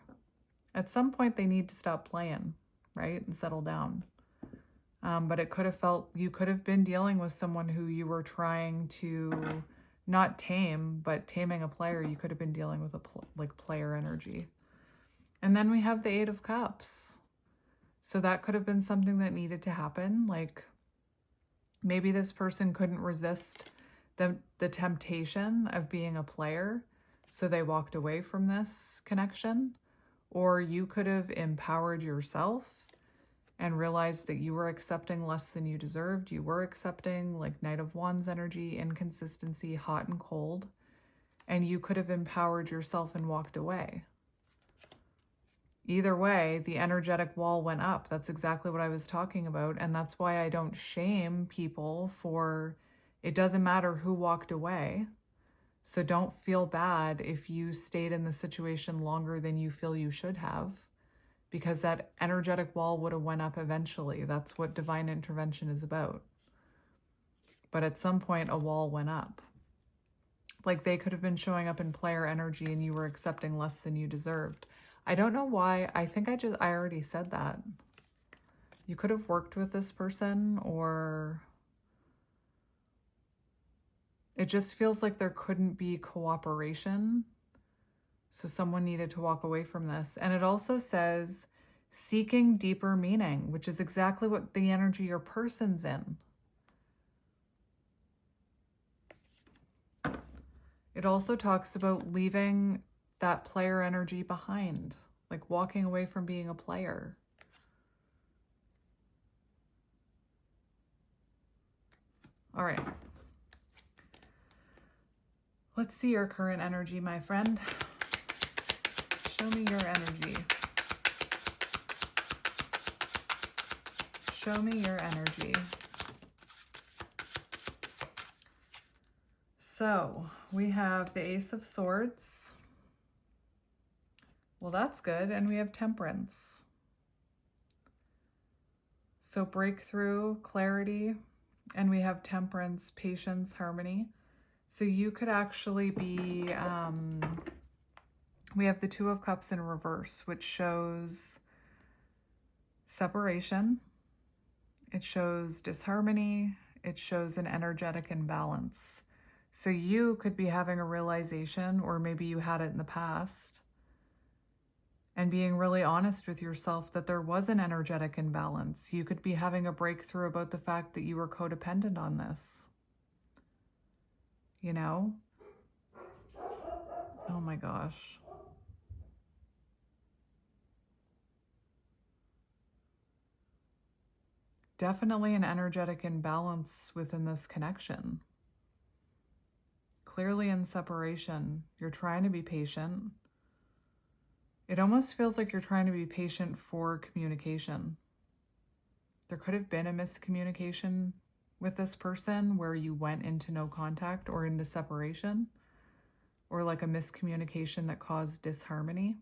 At some point, they need to stop playing, right? And settle down. But it could have felt, you could have been dealing with someone who you were trying to not tame, but taming a player. You could have been dealing with a player energy. And then we have the Eight of Cups. So that could have been something that needed to happen. Like, maybe this person couldn't resist the temptation of being a player, so they walked away from this connection. Or you could have empowered yourself and realized that you were accepting less than you deserved. You were accepting, like, Knight of Wands energy, inconsistency, hot and cold, and you could have empowered yourself and walked away. Either way, the energetic wall went up. That's exactly what I was talking about, and that's why I don't shame people for, it doesn't matter who walked away. So don't feel bad if you stayed in the situation longer than you feel you should have, because that energetic wall would have went up eventually. That's what divine intervention is about. But at some point, a wall went up. Like they could have been showing up in player energy and you were accepting less than you deserved. I don't know why. I think I already said that. You could have worked with this person, or it just feels like there couldn't be cooperation. So someone needed to walk away from this. And it also says seeking deeper meaning, which is exactly what the energy your person's in. It also talks about leaving that player energy behind, like walking away from being a player. All right. Let's see your current energy, my friend. Show me your energy. Show me your energy. So we have the Ace of Swords. Well, that's good. And we have Temperance. So breakthrough, clarity, and we have Temperance, patience, harmony. So you could actually be, we have the Two of Cups in reverse, which shows separation. It shows disharmony. It shows an energetic imbalance. So you could be having a realization, or maybe you had it in the past, and being really honest with yourself that there was an energetic imbalance. You could be having a breakthrough about the fact that you were codependent on this. You know? Oh my gosh. Definitely an energetic imbalance within this connection. Clearly in separation, you're trying to be patient. It almost feels like you're trying to be patient for communication. There could have been a miscommunication with this person where you went into no contact or into separation, or like a miscommunication that caused disharmony.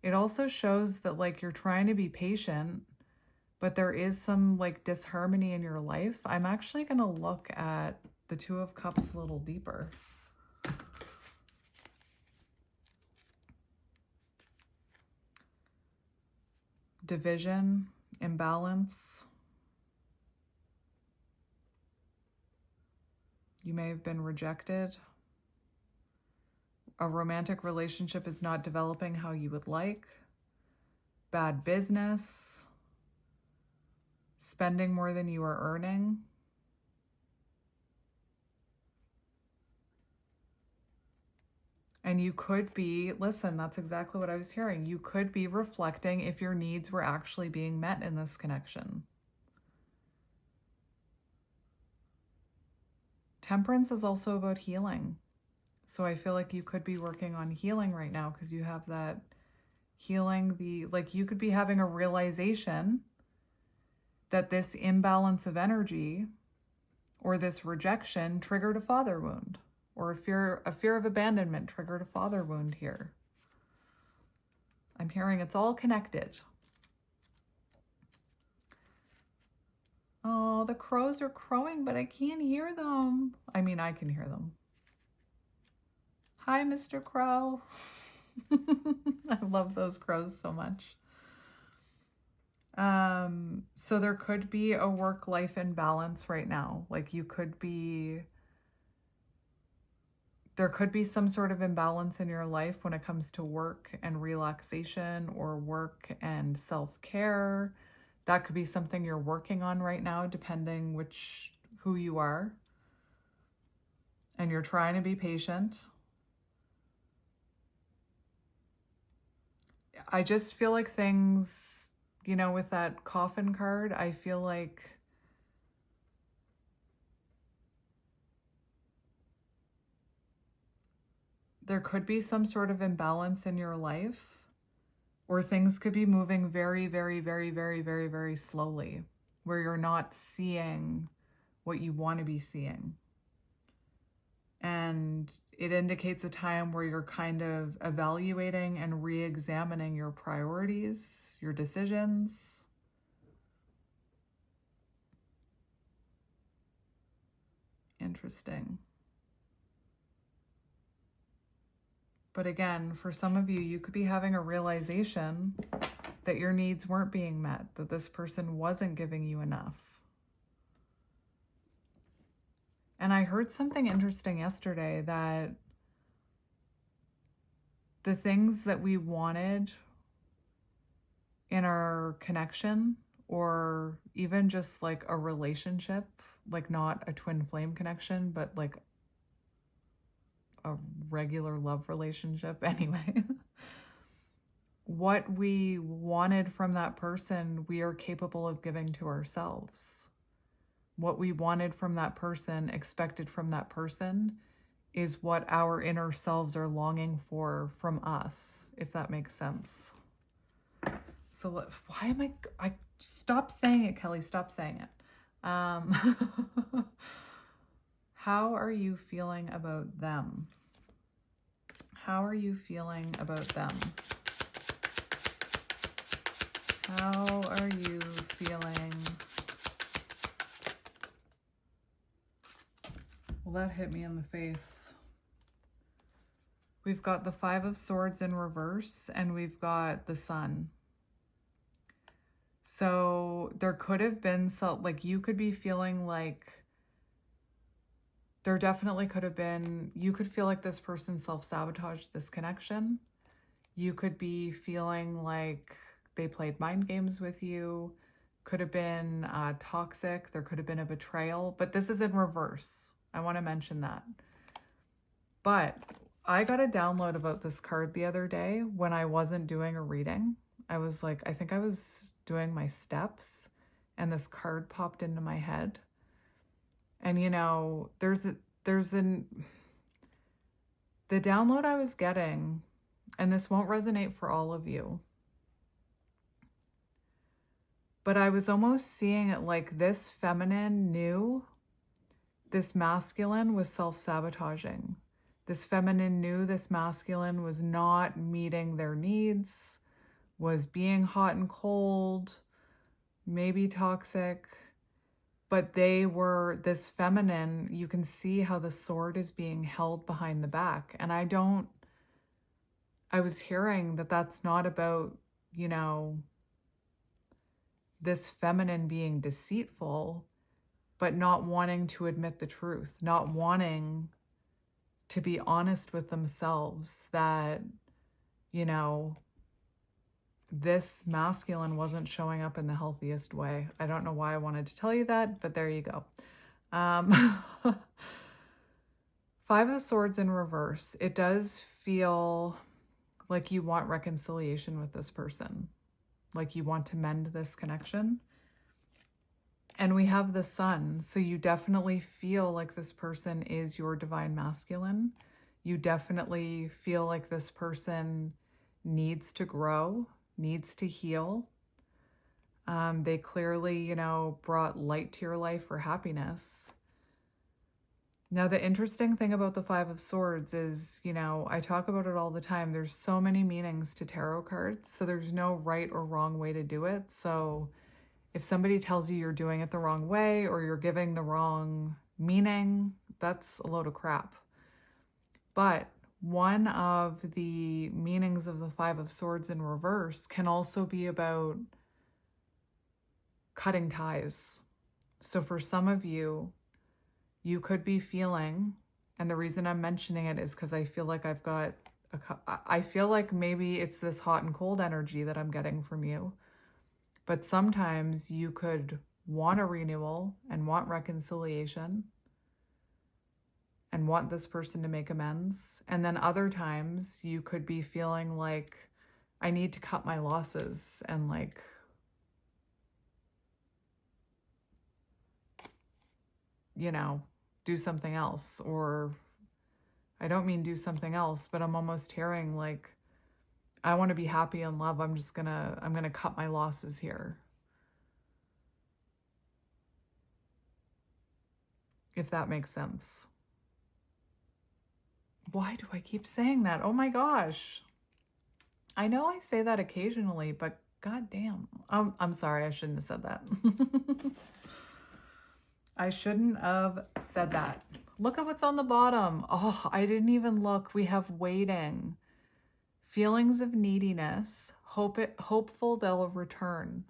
It also shows that like you're trying to be patient, but there is some like disharmony in your life. I'm actually going to look at the Two of Cups a little deeper. Division, imbalance. You may have been rejected. A romantic relationship is not developing how you would like. Bad business. Spending more than you are earning. And you could be, listen, that's exactly what I was hearing. You could be reflecting if your needs were actually being met in this connection. Temperance is also about healing. So I feel like you could be working on healing right now because you have that healing, like you could be having a realization that this imbalance of energy or this rejection triggered a father wound, or a fear of abandonment triggered a father wound here. I'm hearing it's all connected. Oh, the crows are crowing, but I can't hear them. I mean, I can hear them. Hi, Mr. Crow. I love those crows so much. So there could be a work-life imbalance right now. Like there could be some sort of imbalance in your life when it comes to work and relaxation, or work and self-care. That could be something you're working on right now, depending who you are. And you're trying to be patient. I just feel like things, you know, with that coffin card, I feel like there could be some sort of imbalance in your life, or things could be moving very, very, very, very, very, very slowly, where you're not seeing what you want to be seeing. And it indicates a time where you're kind of evaluating and re-examining your priorities, your decisions. Interesting. But again, for some of you, you could be having a realization that your needs weren't being met, that this person wasn't giving you enough. And I heard something interesting yesterday, that the things that we wanted in our connection, or even just like a relationship, like not a twin flame connection, but like a regular love relationship anyway. What we wanted from that person, we are capable of giving to ourselves. What we wanted from that person, expected from that person, is what our inner selves are longing for from us, if that makes sense. So why am I stop saying it, Kelly, stop saying it. How are you feeling about them? How are you feeling about them? How are you feeling? Well, that hit me in the face. We've got the Five of Swords in reverse, and we've got the Sun. So there could have been some, like, you could be feeling like, there definitely could have been, you could feel like this person self-sabotaged this connection. You could be feeling like they played mind games with you. Could have been toxic. There could have been a betrayal, but this is in reverse. I want to mention that. But I got a download about this card the other day when I wasn't doing a reading. I was like, I think I was doing my steps, and this card popped into my head. And you know, the download I was getting, and this won't resonate for all of you, but I was almost seeing it like this feminine knew this masculine was self-sabotaging. This feminine knew this masculine was not meeting their needs, was being hot and cold, maybe toxic, but they were, this feminine, you can see how the sword is being held behind the back. And I was hearing that that's not about, you know, this feminine being deceitful, but not wanting to admit the truth, not wanting to be honest with themselves that, you know, this masculine wasn't showing up in the healthiest way. I don't know why I wanted to tell you that, but there you go. Five of Swords in reverse. It does feel like you want reconciliation with this person, like you want to mend this connection. And we have the Sun, so you definitely feel like this person is your divine masculine. You definitely feel like this person needs to grow, needs to heal. They clearly, you know, brought light to your life or happiness. Now, the interesting thing about the Five of Swords is, you know, I talk about it all the time. There's so many meanings to tarot cards, so there's no right or wrong way to do it. So if somebody tells you you're doing it the wrong way or you're giving the wrong meaning, that's a load of crap. But one of the meanings of the Five of Swords in reverse can also be about cutting ties. So for some of you, you could be feeling, and the reason I'm mentioning it is because I feel like I feel like maybe it's this hot and cold energy that I'm getting from you. But sometimes you could want a renewal and want reconciliation and want this person to make amends. And then other times you could be feeling like, I need to cut my losses and like, you know, do something else. Or I don't mean do something else, but I'm almost hearing like, I want to be happy in love. I'm gonna cut my losses here. If that makes sense. Why do I keep saying that? Oh my gosh. I know I say that occasionally, but goddamn. I'm sorry, I shouldn't have said that. I shouldn't have said that. Look at what's on the bottom. Oh, I didn't even look. We have waiting. Feelings of neediness, hopeful they'll return.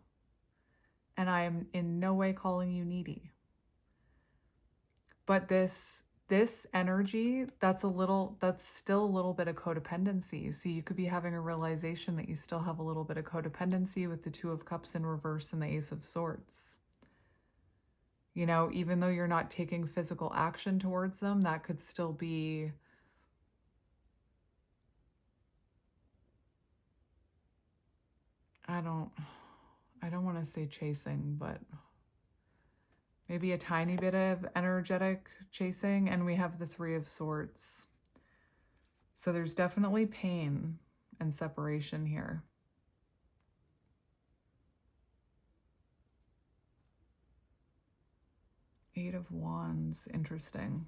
And I am in no way calling you needy. But this energy, that's still a little bit of codependency. So you could be having a realization that you still have a little bit of codependency with the Two of Cups in reverse and the Ace of Swords. You know, even though you're not taking physical action towards them, that could still be I don't want to say chasing, but maybe a tiny bit of energetic chasing. And we have the Three of Swords. So there's definitely pain and separation here. Eight of Wands, interesting.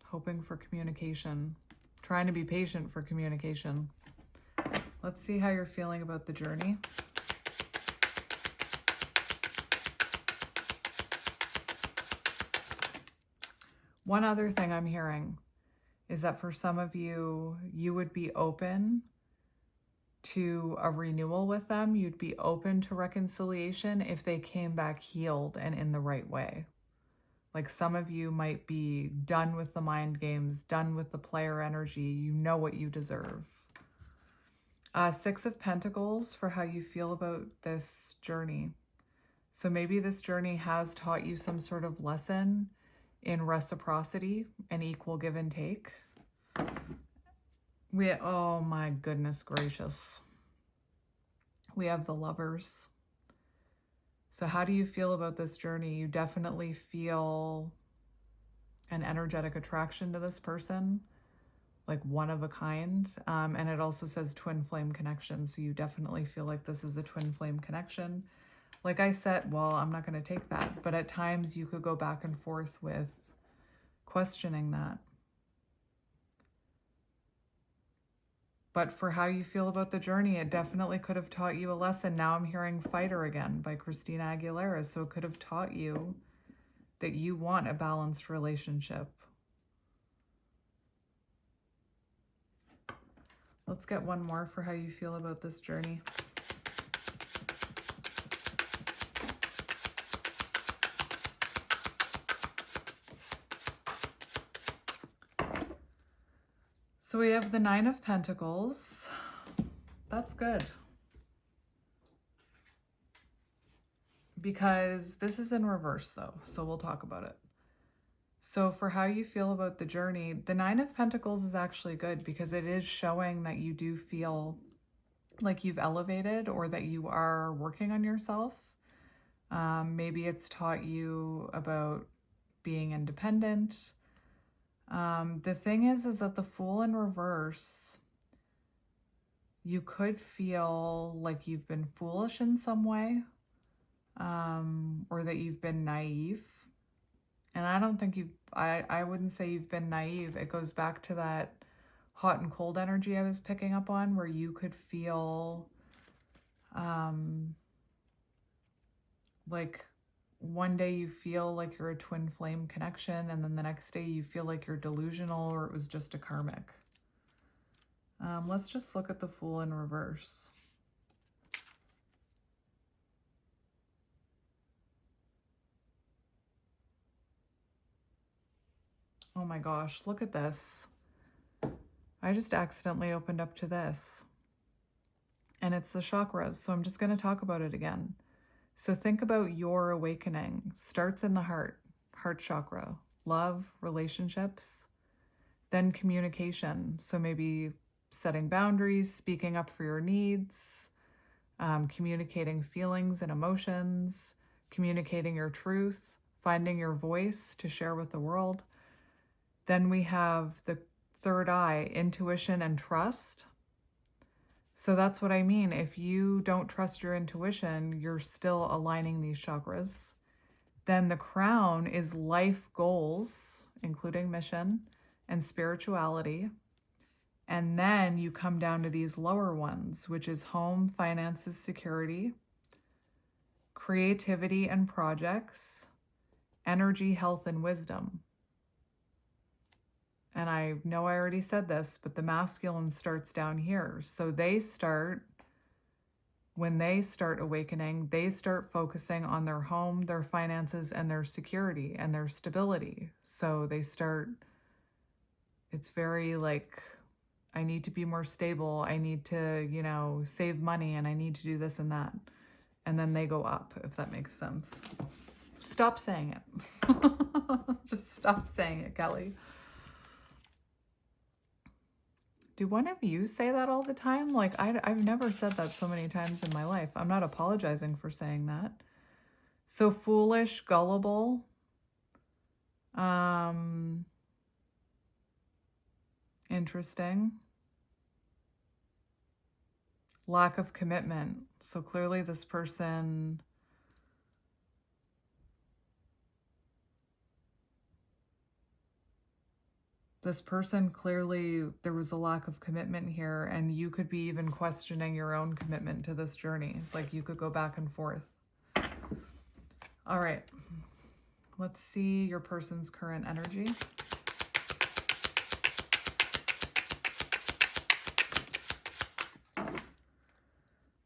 Hoping for communication. Trying to be patient for communication. Let's see how you're feeling about the journey. One other thing I'm hearing is that for some of you, you would be open to a renewal with them. You'd be open to reconciliation if they came back healed and in the right way. Like some of you might be done with the mind games, done with the player energy. You know what you deserve. Six of Pentacles for how you feel about this journey. So maybe this journey has taught you some sort of lesson in reciprocity and equal give and take. Oh my goodness gracious. We have the Lovers. So how do you feel about this journey? You definitely feel an energetic attraction to this person, like one of a kind. And it also says twin flame connection. So you definitely feel like this is a twin flame connection. Like I said, well, I'm not going to take that, but at times you could go back and forth with questioning that. But for how you feel about the journey, it definitely could have taught you a lesson. Now I'm hearing Fighter again by Christina Aguilera. So it could have taught you that you want a balanced relationship. Let's get one more for how you feel about this journey. So we have the Nine of Pentacles. That's good. Because this is in reverse though, so we'll talk about it. So for how you feel about the journey, the Nine of Pentacles is actually good because it is showing that you do feel like you've elevated or that you are working on yourself. Maybe it's taught you about being independent. The thing is that the Fool in reverse, you could feel like you've been foolish in some way, or that you've been naive. And I don't think I wouldn't say you've been naive. It goes back to that hot and cold energy I was picking up on, where you could feel, like one day you feel like you're a twin flame connection, and then the next day you feel like you're delusional or it was just a karmic. Let's just look at the Fool in reverse. Oh my gosh, look at this. I just accidentally opened up to this. And it's the chakras, so I'm just going to talk about it again. So think about your awakening. Starts in the heart chakra, love, relationships, then communication. So maybe setting boundaries, speaking up for your needs, communicating feelings and emotions, communicating your truth, finding your voice to share with the world. Then we have the third eye, intuition and trust. So that's what I mean. If you don't trust your intuition, you're still aligning these chakras. Then the crown is life goals, including mission, and spirituality. And then you come down to these lower ones, which is home, finances, security, creativity and projects, energy, health, and wisdom. And I know I already said this, but the masculine starts down here. So when they start awakening, they start focusing on their home, their finances, and their security and their stability. So it's very like, I need to be more stable. I need to, save money, and I need to do this and that. And then they go up, if that makes sense. Stop saying it. Just stop saying it, Kelly. Do one of you say that all the time? Like, I've never said that so many times in my life. I'm not apologizing for saying that. So foolish, gullible. Interesting. Lack of commitment. So clearly this person clearly, there was a lack of commitment here, and you could be even questioning your own commitment to this journey. Like, you could go back and forth. All right. Let's see your person's current energy.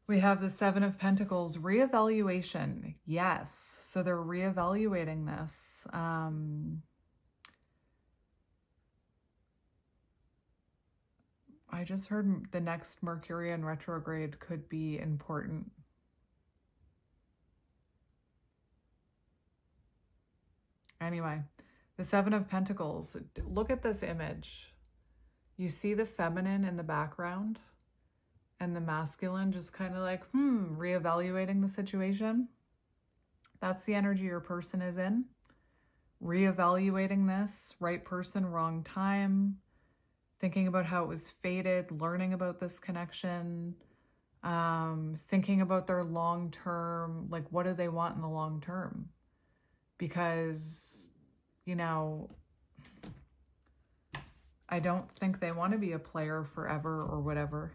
We have the Seven of Pentacles, reevaluation. Yes. So they're reevaluating this. I just heard the next Mercury in retrograde could be important. Anyway, the Seven of Pentacles. Look at this image. You see the feminine in the background and the masculine just kind of like, reevaluating the situation. That's the energy your person is in. Reevaluating this, right person, wrong time. Thinking about how it was fated, learning about this connection, thinking about their long term, like what do they want in the long term? Because, I don't think they want to be a player forever or whatever.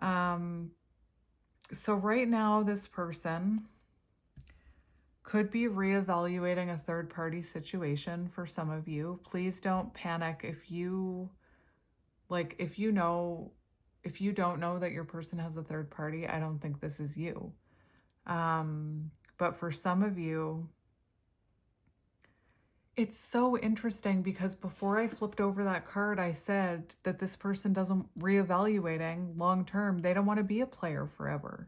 So right now, this person could be reevaluating a third-party situation for some of you. Please don't panic if you don't know that your person has a third party. I don't think this is you. But for some of you, it's so interesting because before I flipped over that card, I said that this person doesn't reevaluating long-term. They don't want to be a player forever.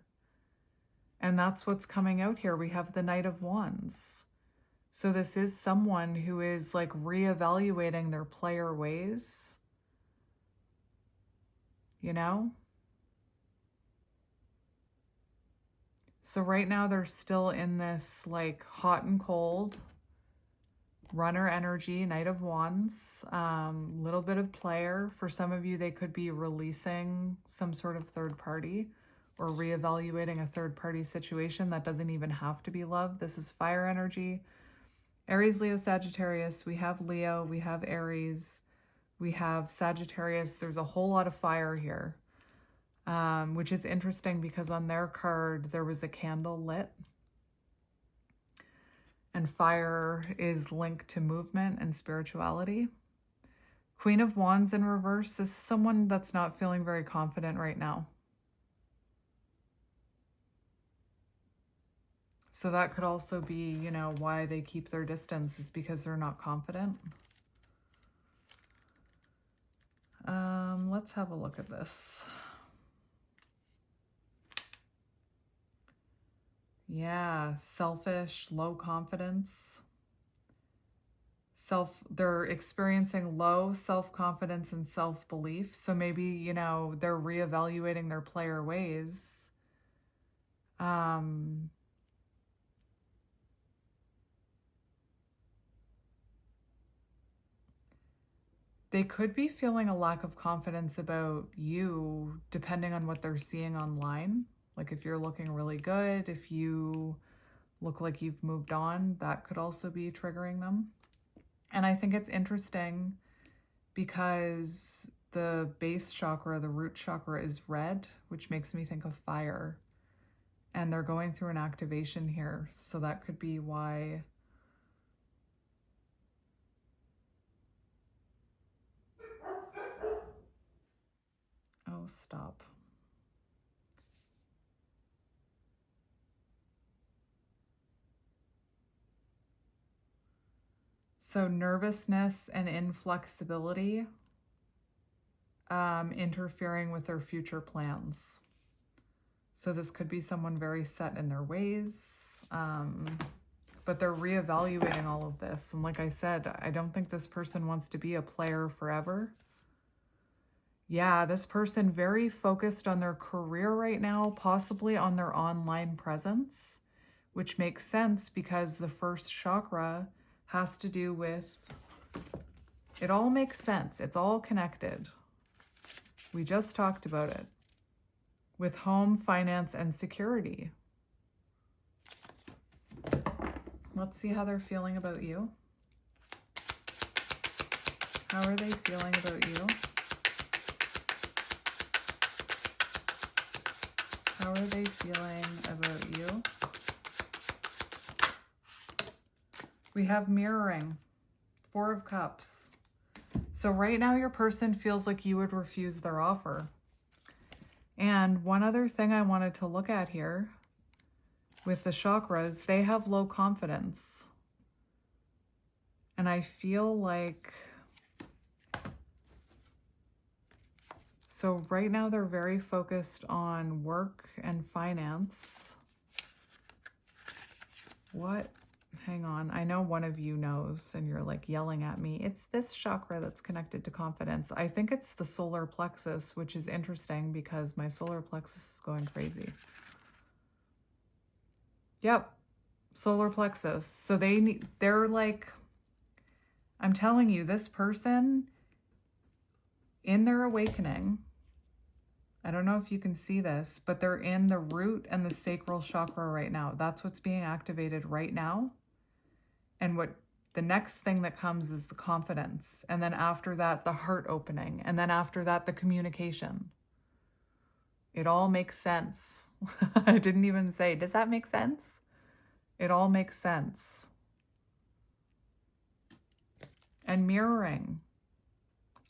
And that's what's coming out here. We have the Knight of Wands. So this is someone who is like reevaluating their player ways. So right now they're still in this like hot and cold runner energy, Knight of Wands, little bit of player. For some of you, they could be releasing some sort of third party or reevaluating a third party situation. That doesn't even have to be love. This is fire energy. Aries, Leo, Sagittarius. We have Leo, we have Aries, we have Sagittarius. There's a whole lot of fire here, which is interesting because on their card, there was a candle lit. And fire is linked to movement and spirituality. Queen of Wands in reverse. This is someone that's not feeling very confident right now. So that could also be, why they keep their distance is because they're not confident. Let's have a look at this. Yeah, selfish, low confidence. They're experiencing low self-confidence and self-belief. So maybe, they're reevaluating their player ways. They could be feeling a lack of confidence about you, depending on what they're seeing online. Like if you're looking really good, if you look like you've moved on, that could also be triggering them. And I think it's interesting because the base chakra, the root chakra, is red, which makes me think of fire. And they're going through an activation here. So that could be why. Oh, stop. So nervousness and inflexibility interfering with their future plans. So this could be someone very set in their ways, but they're reevaluating all of this. And like I said, I don't think this person wants to be a player forever. Yeah, this person very focused on their career right now, possibly on their online presence, which makes sense because the first chakra has to do with, it all makes sense. It's all connected. We just talked about it. With home, finance, and security. Let's see how they're feeling about you. How are they feeling about you? How are they feeling about you? We have mirroring, 4 of Cups. So right now your person feels like you would refuse their offer. And one other thing I wanted to look at here with the chakras, they have low confidence. And I feel like, so right now they're very focused on work and finance. What? Hang on. I know one of you knows and you're like yelling at me. It's this chakra that's connected to confidence. I think it's the solar plexus, which is interesting because my solar plexus is going crazy. Yep. Solar plexus. So they're like, I'm telling you, this person in their awakening, I don't know if you can see this, but they're in the root and the sacral chakra right now. That's what's being activated right now. And what the next thing that comes is the confidence. And then after that, the heart opening. And then after that, the communication. It all makes sense. I didn't even say, does that make sense? It all makes sense. And mirroring.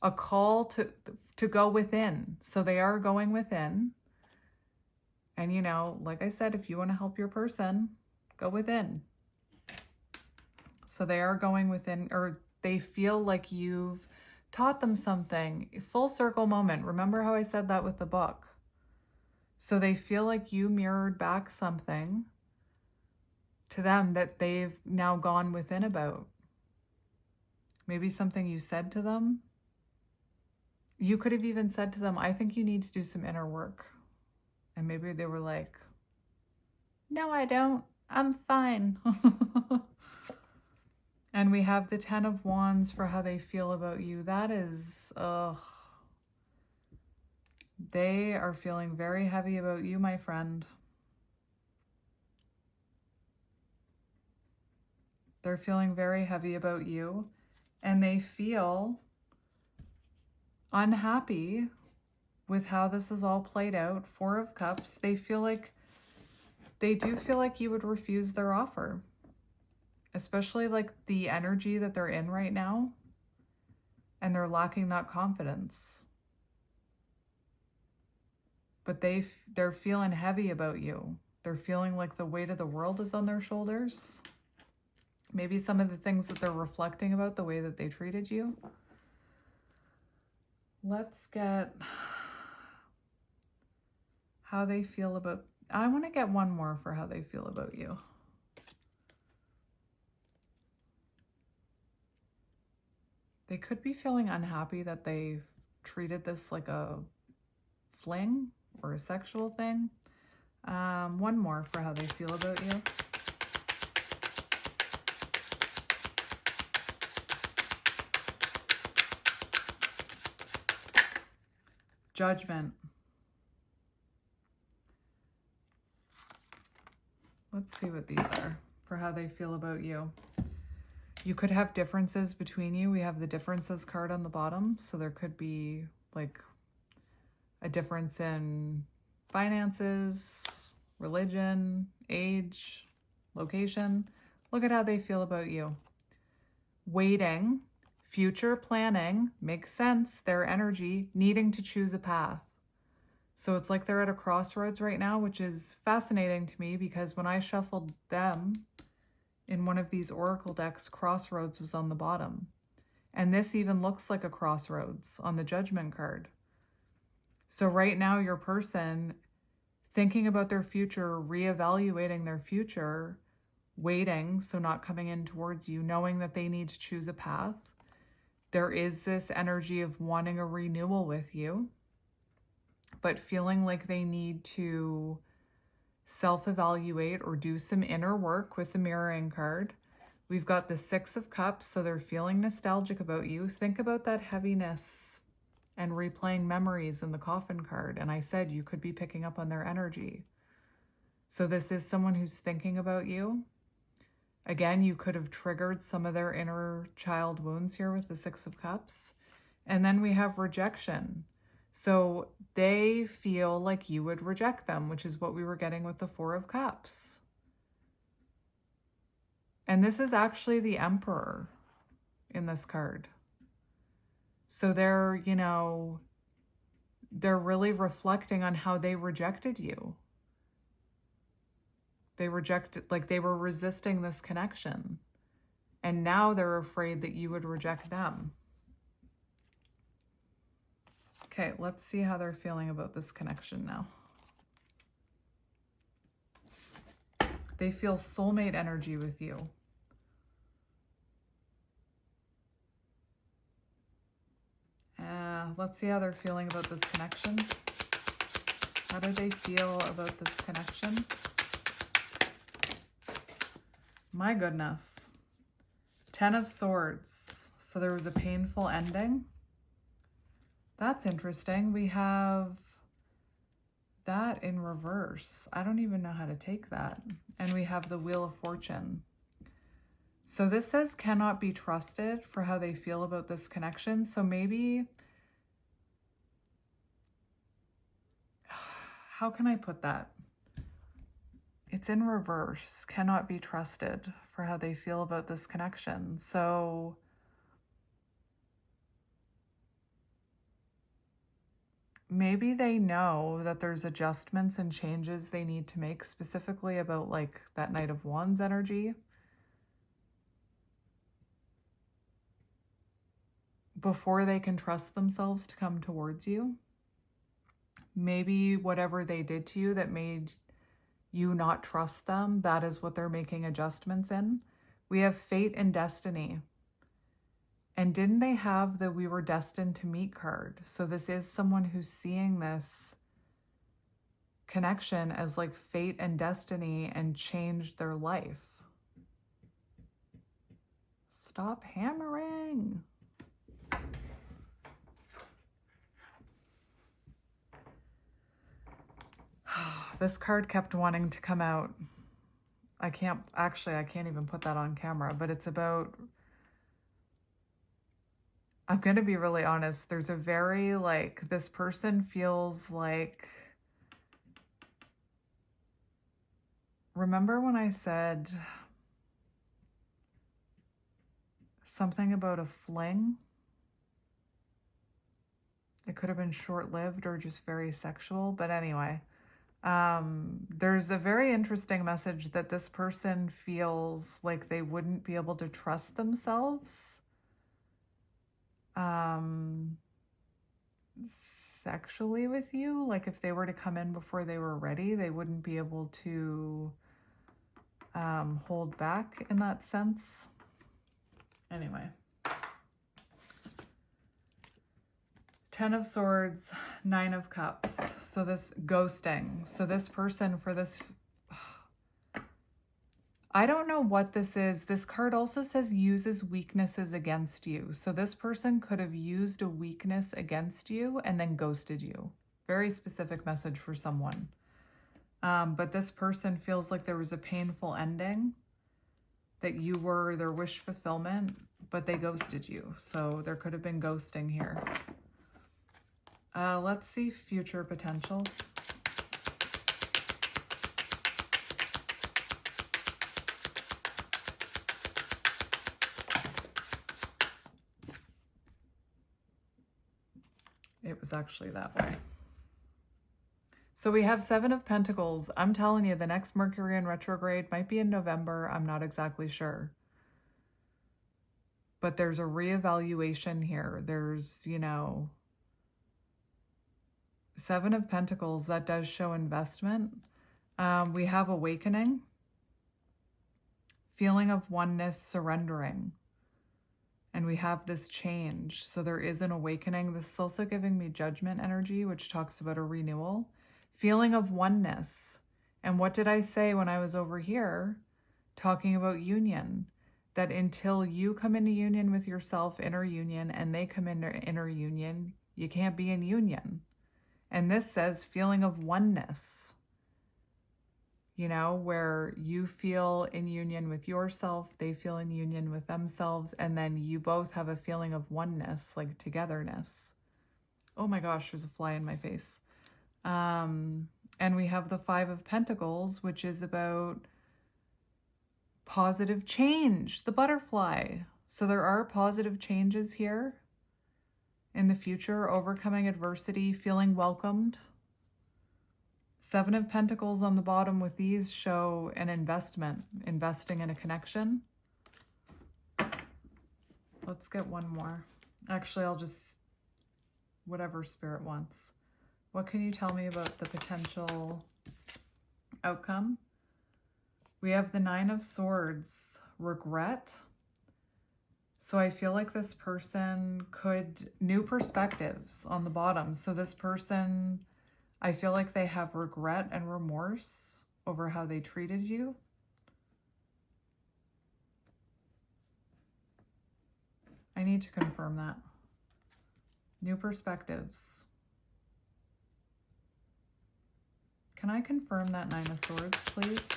A call to go within. So they are going within. And you know, like I said, if you want to help your person, go within. So they are going within, or they feel like you've taught them something. Full circle moment. Remember how I said that with the book? So they feel like you mirrored back something to them that they've now gone within about. Maybe something you said to them. You could have even said to them, I think you need to do some inner work. And maybe they were like, no, I don't. I'm fine. And we have the 10 of Wands for how they feel about you. That is, they are feeling very heavy about you, my friend. They're feeling very heavy about you. And they feel unhappy with how this is all played out. 4 of Cups. They do feel like you would refuse their offer. Especially like the energy that they're in right now. And they're lacking that confidence. But they're feeling heavy about you. They're feeling like the weight of the world is on their shoulders. Maybe some of the things that they're reflecting about the way that they treated you. Let's get how they feel about, I want to get one more for how they feel about you. They could be feeling unhappy that they've treated this like a fling or a sexual thing. One more for how they feel about you. Judgment. Let's see what these are for how they feel about you. You could have differences between you. We have the differences card on the bottom. So there could be like a difference in finances, religion, age, location. Look at how they feel about you. Waiting, future planning, makes sense. Their energy, needing to choose a path. So it's like they're at a crossroads right now, which is fascinating to me because when I shuffled them in one of these oracle decks, crossroads was on the bottom. And this even looks like a crossroads on the judgment card. So right now, your person thinking about their future, reevaluating their future, waiting, so not coming in towards you, knowing that they need to choose a path. There is this energy of wanting a renewal with you, but feeling like they need to self-evaluate or do some inner work with the mirroring card. We've got the 6 of Cups, so they're feeling nostalgic about you. Think about that heaviness and replaying memories in the Coffin card. And I said you could be picking up on their energy. So this is someone who's thinking about you. Again, you could have triggered some of their inner child wounds here with the 6 of Cups. And then we have rejection. So they feel like you would reject them, which is what we were getting with the 4 of Cups. And this is actually the Emperor in this card. So they're, you know, they're really reflecting on how they rejected you. They rejected, like they were resisting this connection. And now they're afraid that you would reject them. Okay, let's see how they're feeling about this connection now. They feel soulmate energy with you. Let's see how they're feeling about this connection. How do they feel about this connection? My goodness. 10 of Swords. So there was a painful ending. That's interesting. We have that in reverse. I don't even know how to take that. And we have the Wheel of Fortune. So this says cannot be trusted for how they feel about this connection. So maybe, how can I put that? It's in reverse. Cannot be trusted for how they feel about this connection. So maybe they know that there's adjustments and changes they need to make, specifically about like that Knight of Wands energy, before they can trust themselves to come towards you. Maybe whatever they did to you that made you not trust them, that is what they're making adjustments in. We have Fate and Destiny. And didn't they have the We Were Destined to Meet card? So this is someone who's seeing this connection as like fate and destiny and changed their life. Stop hammering. This card kept wanting to come out. I can't even put that on camera, but it's about, I'm going to be really honest. There's a very like, this person feels like, remember when I said something about a fling? It could have been short-lived or just very sexual, but anyway. There's a very interesting message that this person feels like they wouldn't be able to trust themselves sexually with you. Like if they were to come in before they were ready, they wouldn't be able to hold back in that sense. Anyway. 10 of Swords, 9 of Cups. So this ghosting. So this person for this, I don't know what this is. This card also says uses weaknesses against you. So this person could have used a weakness against you and then ghosted you. Very specific message for someone. But this person feels like there was a painful ending. that you were their wish fulfillment, but they ghosted you. So there could have been ghosting here. Let's see future potential. It was actually that way. So we have Seven of Pentacles. I'm telling you, the next Mercury in retrograde might be in November. I'm not exactly sure. But there's a reevaluation here. There's, you know, Seven of Pentacles, that does show investment. We have awakening, feeling of oneness, surrendering. And we have this change. So there is an awakening. This is also giving me judgment energy, which talks about a renewal. Feeling of oneness. And what did I say when I was over here talking about union? That until you come into union with yourself, inner union, and they come into inner union, you can't be in union. And this says feeling of oneness. You know, where you feel in union with yourself, they feel in union with themselves, and then you both have a feeling of oneness, like togetherness. Oh my gosh, there's a fly in my face. And we have the Five of Pentacles, which is about positive change, the butterfly. So there are positive changes here in the future, overcoming adversity, feeling welcomed. Seven of Pentacles on the bottom with these show an investment, investing in a connection. Let's get one more. Actually, I'll just, whatever Spirit wants. What can you tell me about the potential outcome? We have the Nine of Swords, regret. So I feel like this person could, new perspectives on the bottom. So this person, I feel like they have regret and remorse over how they treated you. I need to confirm that. New perspectives. Can I confirm that Nine of Swords, please?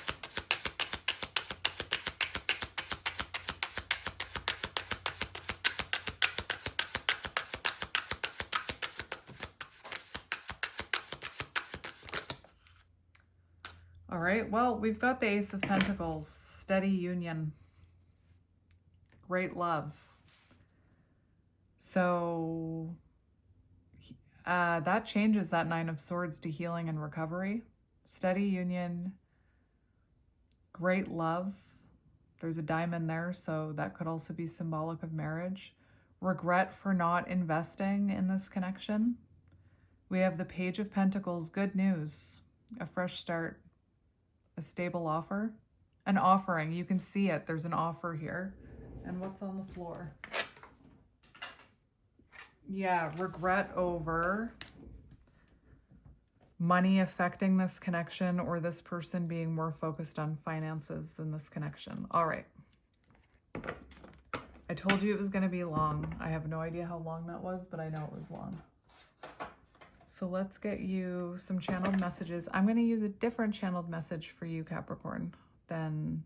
All right, well, we've got the Ace of Pentacles, steady union, great love. So that changes that Nine of Swords to healing and recovery. Steady union, great love. There's a diamond there, so that could also be symbolic of marriage. Regret for not investing in this connection. We have the Page of Pentacles, good news, a fresh start. A stable offer, an offering. You can see it. There's an offer here. And what's on the floor? Yeah, regret over money affecting this connection or this person being more focused on finances than this connection. All right. I told you it was going to be long. I have no idea how long that was, but I know it was long. So let's get you some channeled messages. I'm going to use a different channeled message for you, Capricorn, than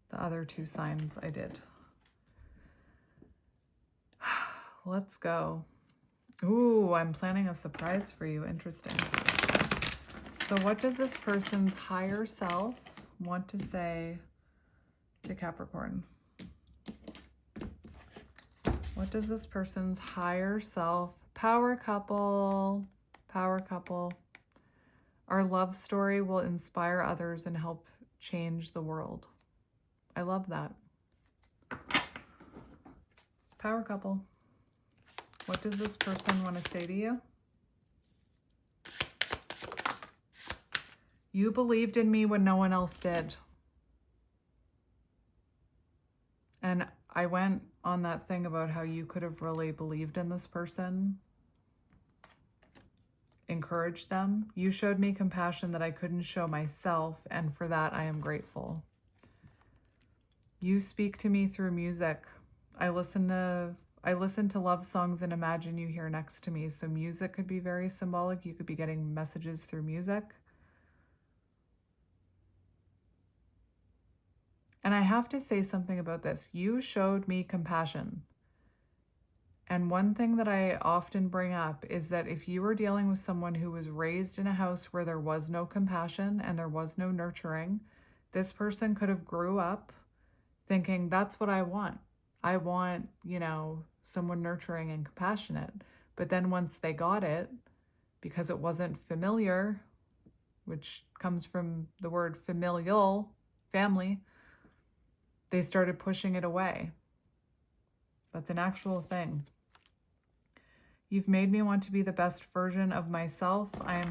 the other two signs I did. Let's go. Ooh, I'm planning a surprise for you. Interesting. So what does this person's higher self want to say to Capricorn? What does this person's higher self, power couple, our love story will inspire others and help change the world. I love that. Power couple. What does this person want to say to you? You believed in me when no one else did. And I went on that thing about how you could have really believed in this person, encouraged them. You showed me compassion that I couldn't show myself, and for that I am grateful. You speak to me through music. I listen to love songs and imagine you here next to me. So music could be very symbolic. You could be getting messages through music. And I have to say something about this. You showed me compassion. And one thing that I often bring up is that if you were dealing with someone who was raised in a house where there was no compassion and there was no nurturing, this person could have grew up thinking, that's what I want. I want, someone nurturing and compassionate. But then once they got it, because it wasn't familiar, which comes from the word familial, family, they started pushing it away. That's an actual thing. You've made me want to be the best version of myself. I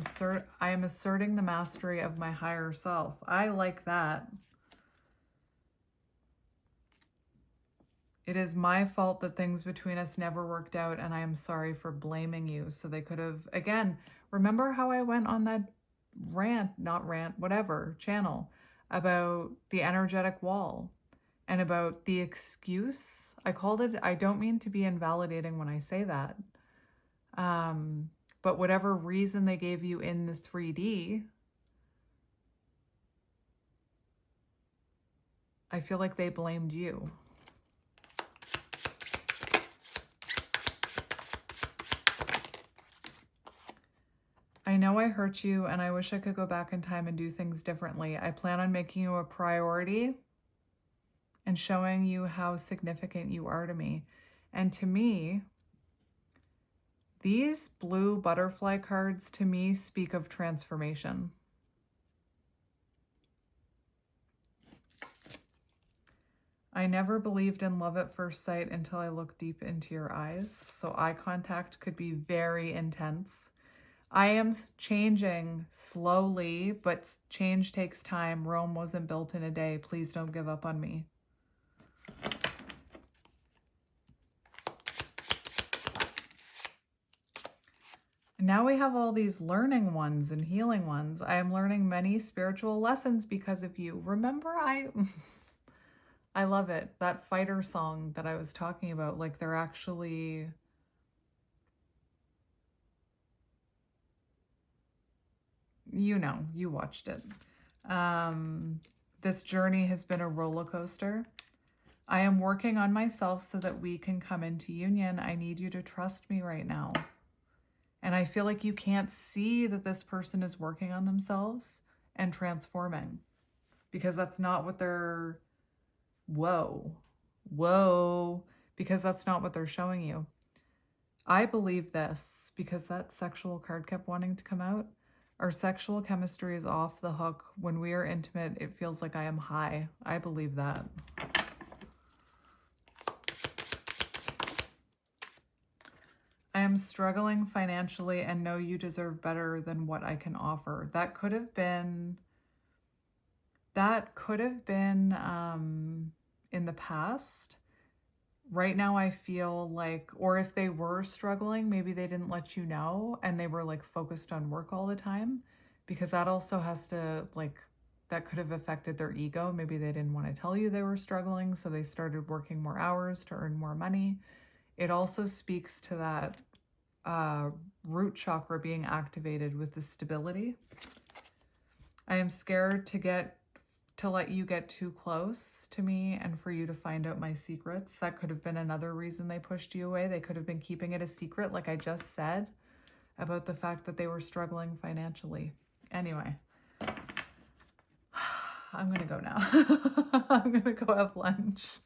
am asserting the mastery of my higher self. I like that. It is my fault that things between us never worked out, and I am sorry for blaming you. So they could have, again, remember how I went on that channel about the energetic wall and about the excuse. I called it, I don't mean to be invalidating when I say that. But whatever reason they gave you in the 3D, I feel like they blamed you. I know I hurt you and I wish I could go back in time and do things differently. I plan on making you a priority and showing you how significant you are to me. And to me, these blue butterfly cards to me speak of transformation. I never believed in love at first sight until I looked deep into your eyes. So eye contact could be very intense. I am changing slowly, but change takes time. Rome wasn't built in a day. Please don't give up on me. And now we have all these learning ones and healing ones. I am learning many spiritual lessons because of you. Remember, I love it. That fighter song that I was talking about, like they're actually... you watched it. This journey has been a roller coaster. I am working on myself so that we can come into union. I need you to trust me right now. And I feel like you can't see that this person is working on themselves and transforming, because that's not what they're, because that's not what they're showing you. I believe this because that sexual card kept wanting to come out. Our sexual chemistry is off the hook. When we are intimate, it feels like I am high. I believe that. I am struggling financially and know you deserve better than what I can offer. That could have been in the past. Right now I feel like, or if they were struggling, maybe they didn't let you know and they were like focused on work all the time, because that also has to, like, that could have affected their ego. Maybe they didn't want to tell you they were struggling, so they started working more hours to earn more money. It also speaks to that root chakra being activated with the stability. I am scared to let you get too close to me and for you to find out my secrets. That could have been another reason they pushed you away. They could have been keeping it a secret, like I just said, about the fact that they were struggling financially. Anyway, I'm gonna go now. I'm gonna go have lunch.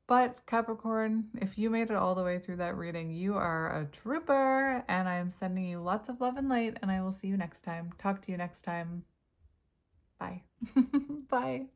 But Capricorn, if you made it all the way through that reading, you are a trooper, and I'm sending you lots of love and light, and I will see you next time. Talk to you next time. Bye. Bye.